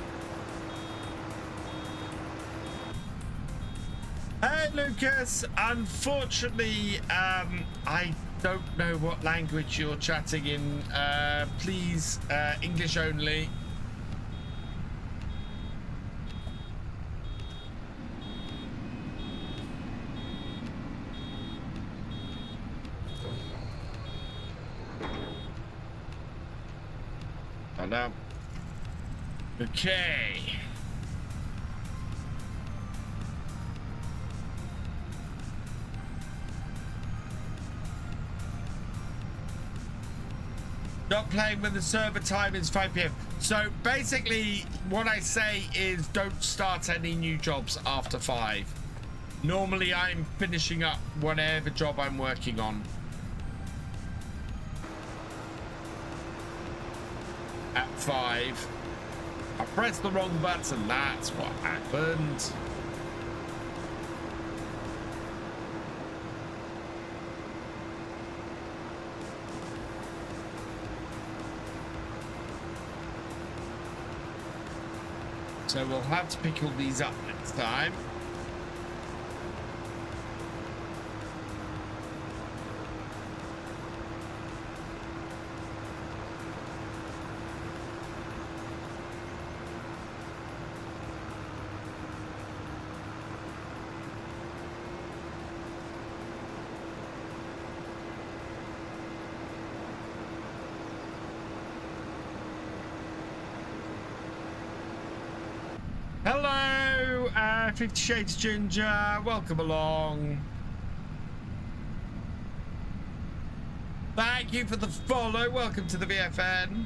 Hey, Lucas. Unfortunately, I don't know what language you're chatting in. Please, English only. No. Okay. Not playing when the server time is 5 p.m. So basically what I say is don't start any new jobs after 5. Normally I'm finishing up whatever job I'm working on at 5. I pressed the wrong button. That's what happened. So we'll have to pick all these up next time. Hello, 50 Shades Ginger. Welcome along. Thank you for the follow. Welcome to the VFN.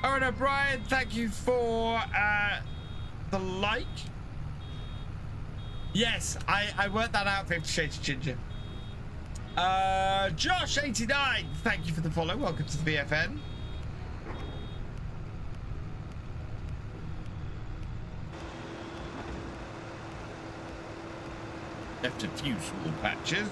Owen O'Brien, thank you for the like. Yes, I worked that out, 50 Shades Ginger. Josh89, thank you for the follow. Welcome to the VFN. Left a few small patches.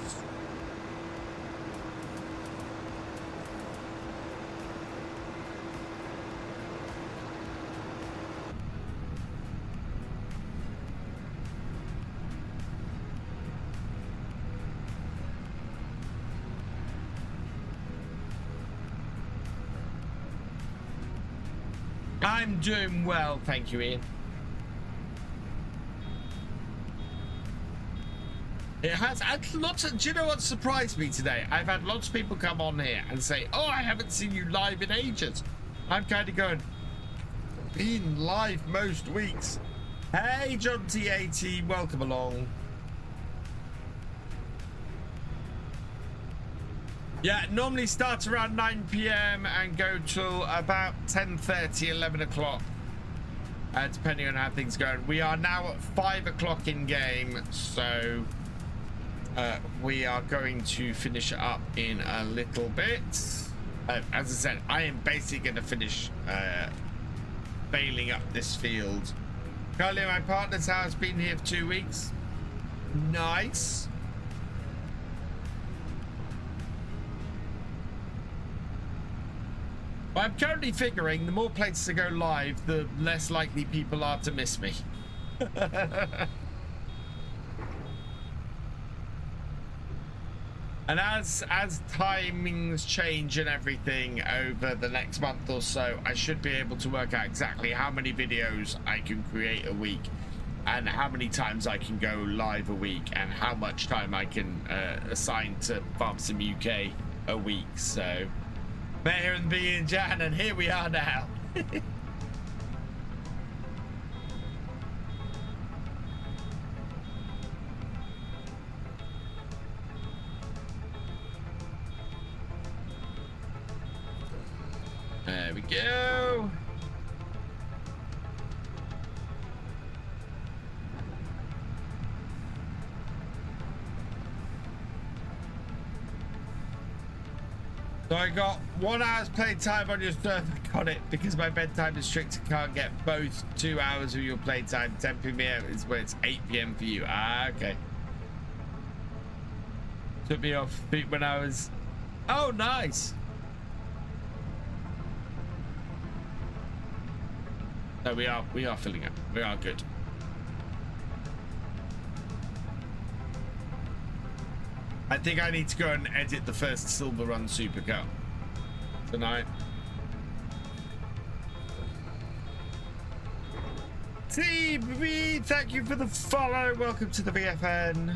I'm doing well, thank you, Ian. It has had lots of, do you know what surprised me today? I've had lots of people come on here and say, oh, I haven't seen you live in ages. I'm kind of going, been live most weeks. Hey, John T80, welcome along. Yeah, normally start around 9 p.m. and go till about 10:30, 11 o'clock, depending on how things go. We are now at 5 o'clock in game, so we are going to finish it up in a little bit. As I said, I am basically going to finish bailing up this field. Currently, my partner's house, been here for 2 weeks. Nice. I'm currently figuring the more places I go live, the less likely people are to miss me. And as timings change and everything over the next month or so, I should be able to work out exactly how many videos I can create a week and how many times I can go live a week and how much time I can assign to Farm Sim UK a week. So met here in the beginning of Jan, and here we are now. There we go. So I got 1 hour's playtime on your server. Got it, because my bedtime is strict. I can't get both 2 hours of your playtime. 10 p.m. is where it's 8 p.m. for you. Ah, okay. Took me off feet when I was... Oh, nice. No, we are filling up. We are good. I think I need to go and edit the first Silver Run Supercar tonight. TB, thank you for the follow. Welcome to the VFN.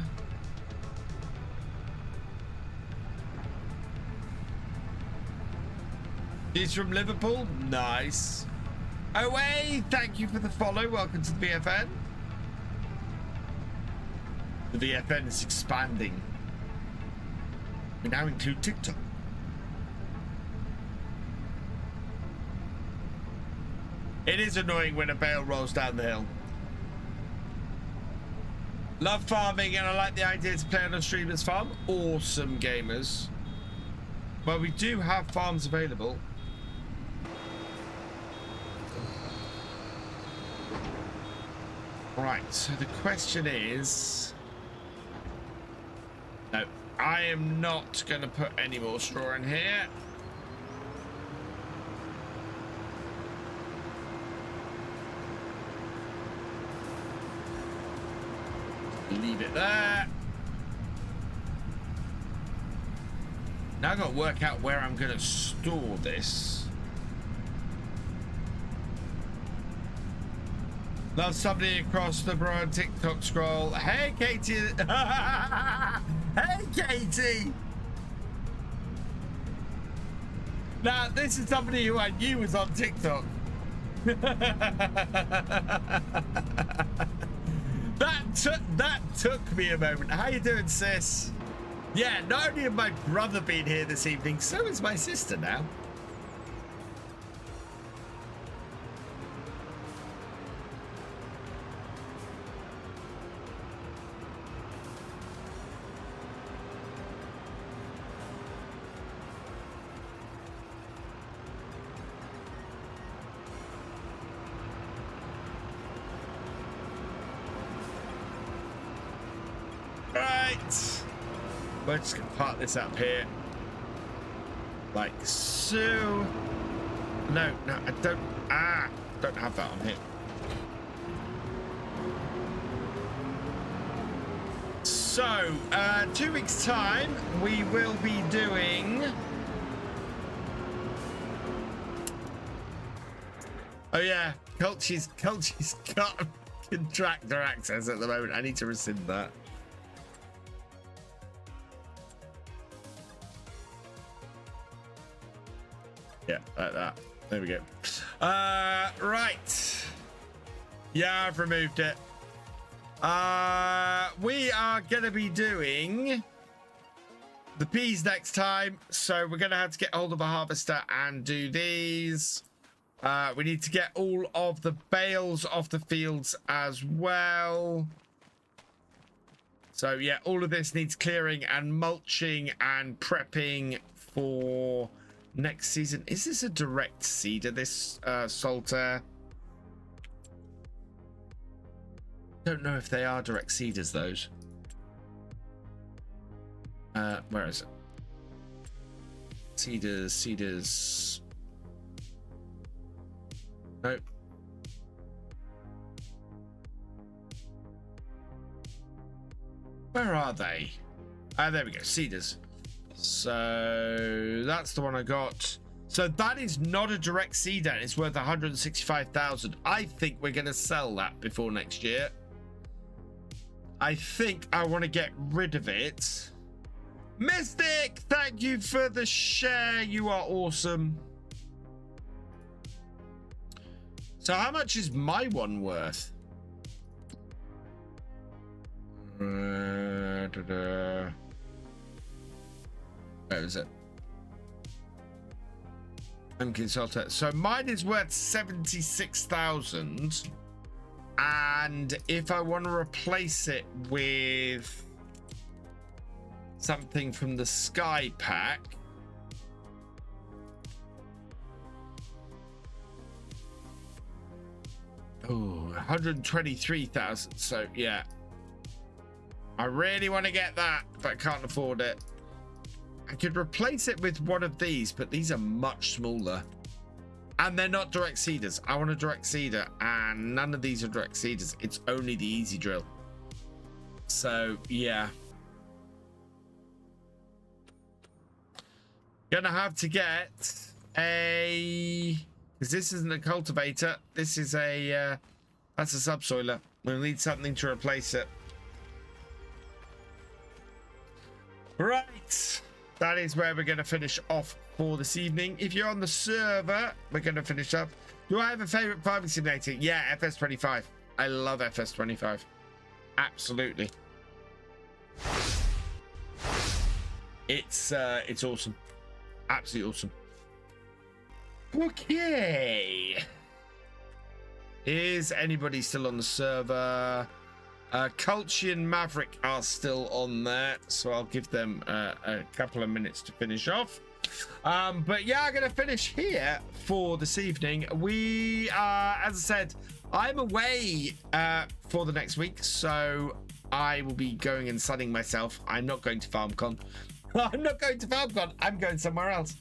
She's from Liverpool. Nice. Away, thank you for the follow. Welcome to the VFN. The VFN is expanding. We now include TikTok. It is annoying when a bale rolls down the hill. Love farming, and I like the idea to play on a streamer's farm. Awesome, gamers. Well, we do have farms available. Right, so the question is... No, I am not going to put any more straw in here. Leave it there. Now I've got to work out where I'm going to store this. Love somebody across the broad TikTok scroll. Hey, Katie. Hey, Katie. Now, this is somebody who I knew was on TikTok. That took me a moment. How you doing, sis? Yeah, not only has my brother been here this evening, so is my sister now. We're just gonna park this up here, like so. No, I don't. Don't have that on here. So, 2 weeks' time, we will be doing. Oh yeah, Culchie's got contractor access at the moment. I need to rescind that. Yeah, like that. There we go. Right. Yeah, I've removed it. We are going to be doing the peas next time. So we're going to have to get hold of a harvester and do these. We need to get all of the bales off the fields as well. So yeah, all of this needs clearing and mulching and prepping for next season. Is this a direct seeder, this Salter? Don't know if they are direct seeders, those. Where is it? Seeders. Nope. Where are they? There we go, seeders. So that's the one I got. So that is not a direct seeder. It's worth 165,000. I think we're going to sell that before next year. I think I want to get rid of it. Mystic, thank you for the share. You are awesome. So how much is my one worth? Where is it? I'm consultant. So mine is worth 76,000. And if I want to replace it with something from the Sky Pack, oh, 123,000. So yeah, I really want to get that, but I can't afford it. I could replace it with one of these, but these are much smaller. And they're not direct seeders. I want a direct seeder, and none of these are direct seeders. It's only the easy drill. So, yeah. Gonna have to get a... Because this isn't a cultivator. This is a... that's a subsoiler. We'll need something to replace it. Right. That is where we're going to finish off for this evening. If you're on the server, we're going to finish up. Do I have a favorite farming simulator? Yeah, FS25. I love FS25. Absolutely. It's awesome. Absolutely awesome. Okay. Is anybody still on the server? Culture and Maverick are still on there, so I'll give them a couple of minutes to finish off. But yeah, I'm gonna finish here for this evening. We as I said, I'm away for the next week, so I will be going and sunning myself. I'm not going to FarmCon. I'm not going to FarmCon. I'm going somewhere else.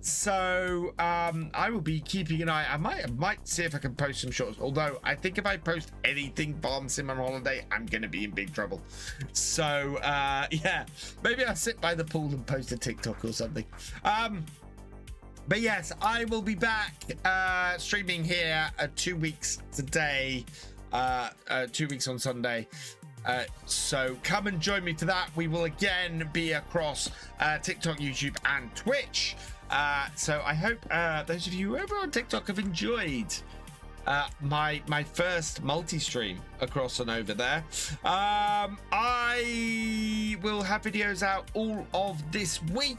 So I will be keeping an eye. I might see if I can post some shorts, although I think if I post anything Farm Sim on holiday, I'm gonna be in big trouble. So yeah, maybe I'll sit by the pool and post a TikTok or something. But yes, I will be back streaming here 2 weeks today, 2 weeks on Sunday. So come and join me for that. We will again be across TikTok, YouTube, and Twitch. So I hope those of you over on TikTok have enjoyed my first multi-stream across and over there. I will have videos out all of this week.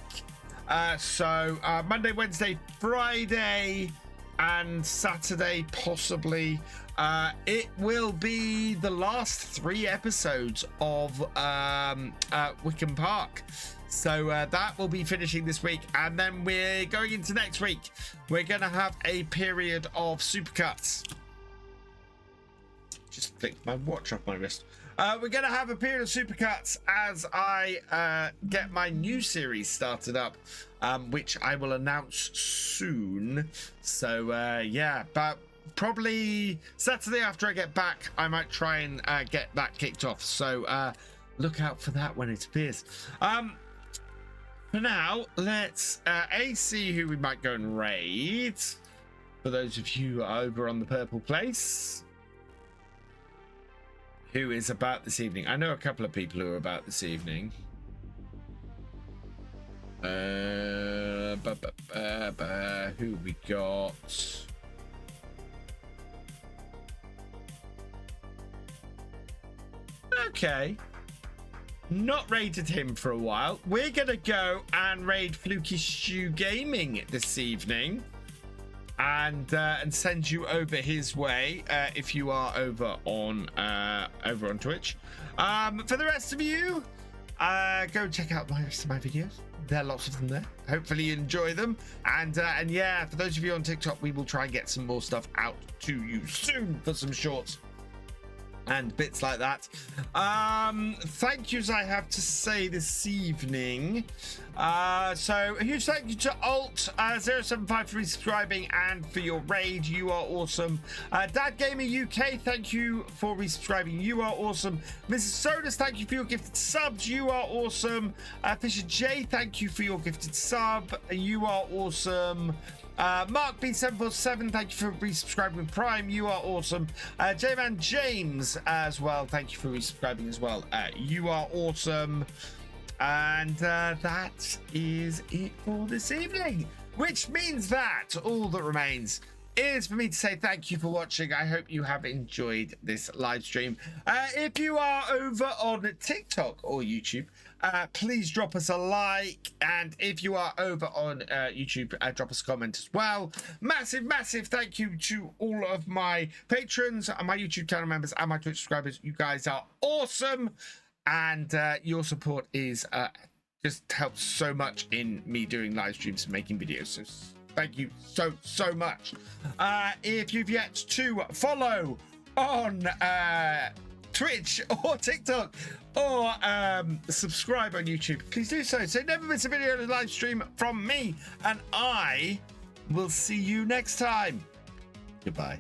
So Monday, Wednesday, Friday, and Saturday possibly. It will be the last 3 episodes of Wickham Park. So that will be finishing this week, and then we're going into next week. We're going to have a period of supercuts. Just flicked my watch off my wrist. We're going to have a period of supercuts as I get my new series started up, which I will announce soon. So yeah, but probably Saturday after I get back, I might try and get that kicked off. So look out for that when it appears. For now, let's see who we might go and raid. For those of you over on the purple place, who is about this evening? I know a couple of people who are about this evening. Who we got? Okay. Not raided him for a while. We're gonna go and raid Fluky Stew Gaming this evening, and send you over his way if you are over on Twitch. For the rest of you, go check out the rest of my videos. There are lots of them there. Hopefully you enjoy them. And yeah, for those of you on TikTok, we will try and get some more stuff out to you soon for some shorts and bits like that. Thank yous I have to say this evening. So a huge thank you to Alt0753 for resubscribing and for your raid. You are awesome. Dad Gamer UK, thank you for resubscribing. You are awesome. Mrs. Sodus, thank you for your gifted subs. You are awesome. Fisher J, thank you for your gifted sub. You are awesome. Mark B747, thank you for resubscribing with Prime. You are awesome. J-Man James as well, thank you for resubscribing as well. You are awesome. And that is it for this evening, which means that all that remains is for me to say thank you for watching. I hope you have enjoyed this live stream. If you are over on TikTok or YouTube, please drop us a like, and if you are over on YouTube, drop us a comment as well. Massive thank you to all of my patrons and my YouTube channel members and my Twitch subscribers. You guys are awesome, and your support is just helps so much in me doing live streams and making videos. So thank you so much. If you've yet to follow on Twitch or TikTok or subscribe on YouTube, please do so. So never miss a video or a live stream from me, and I will see you next time. Goodbye.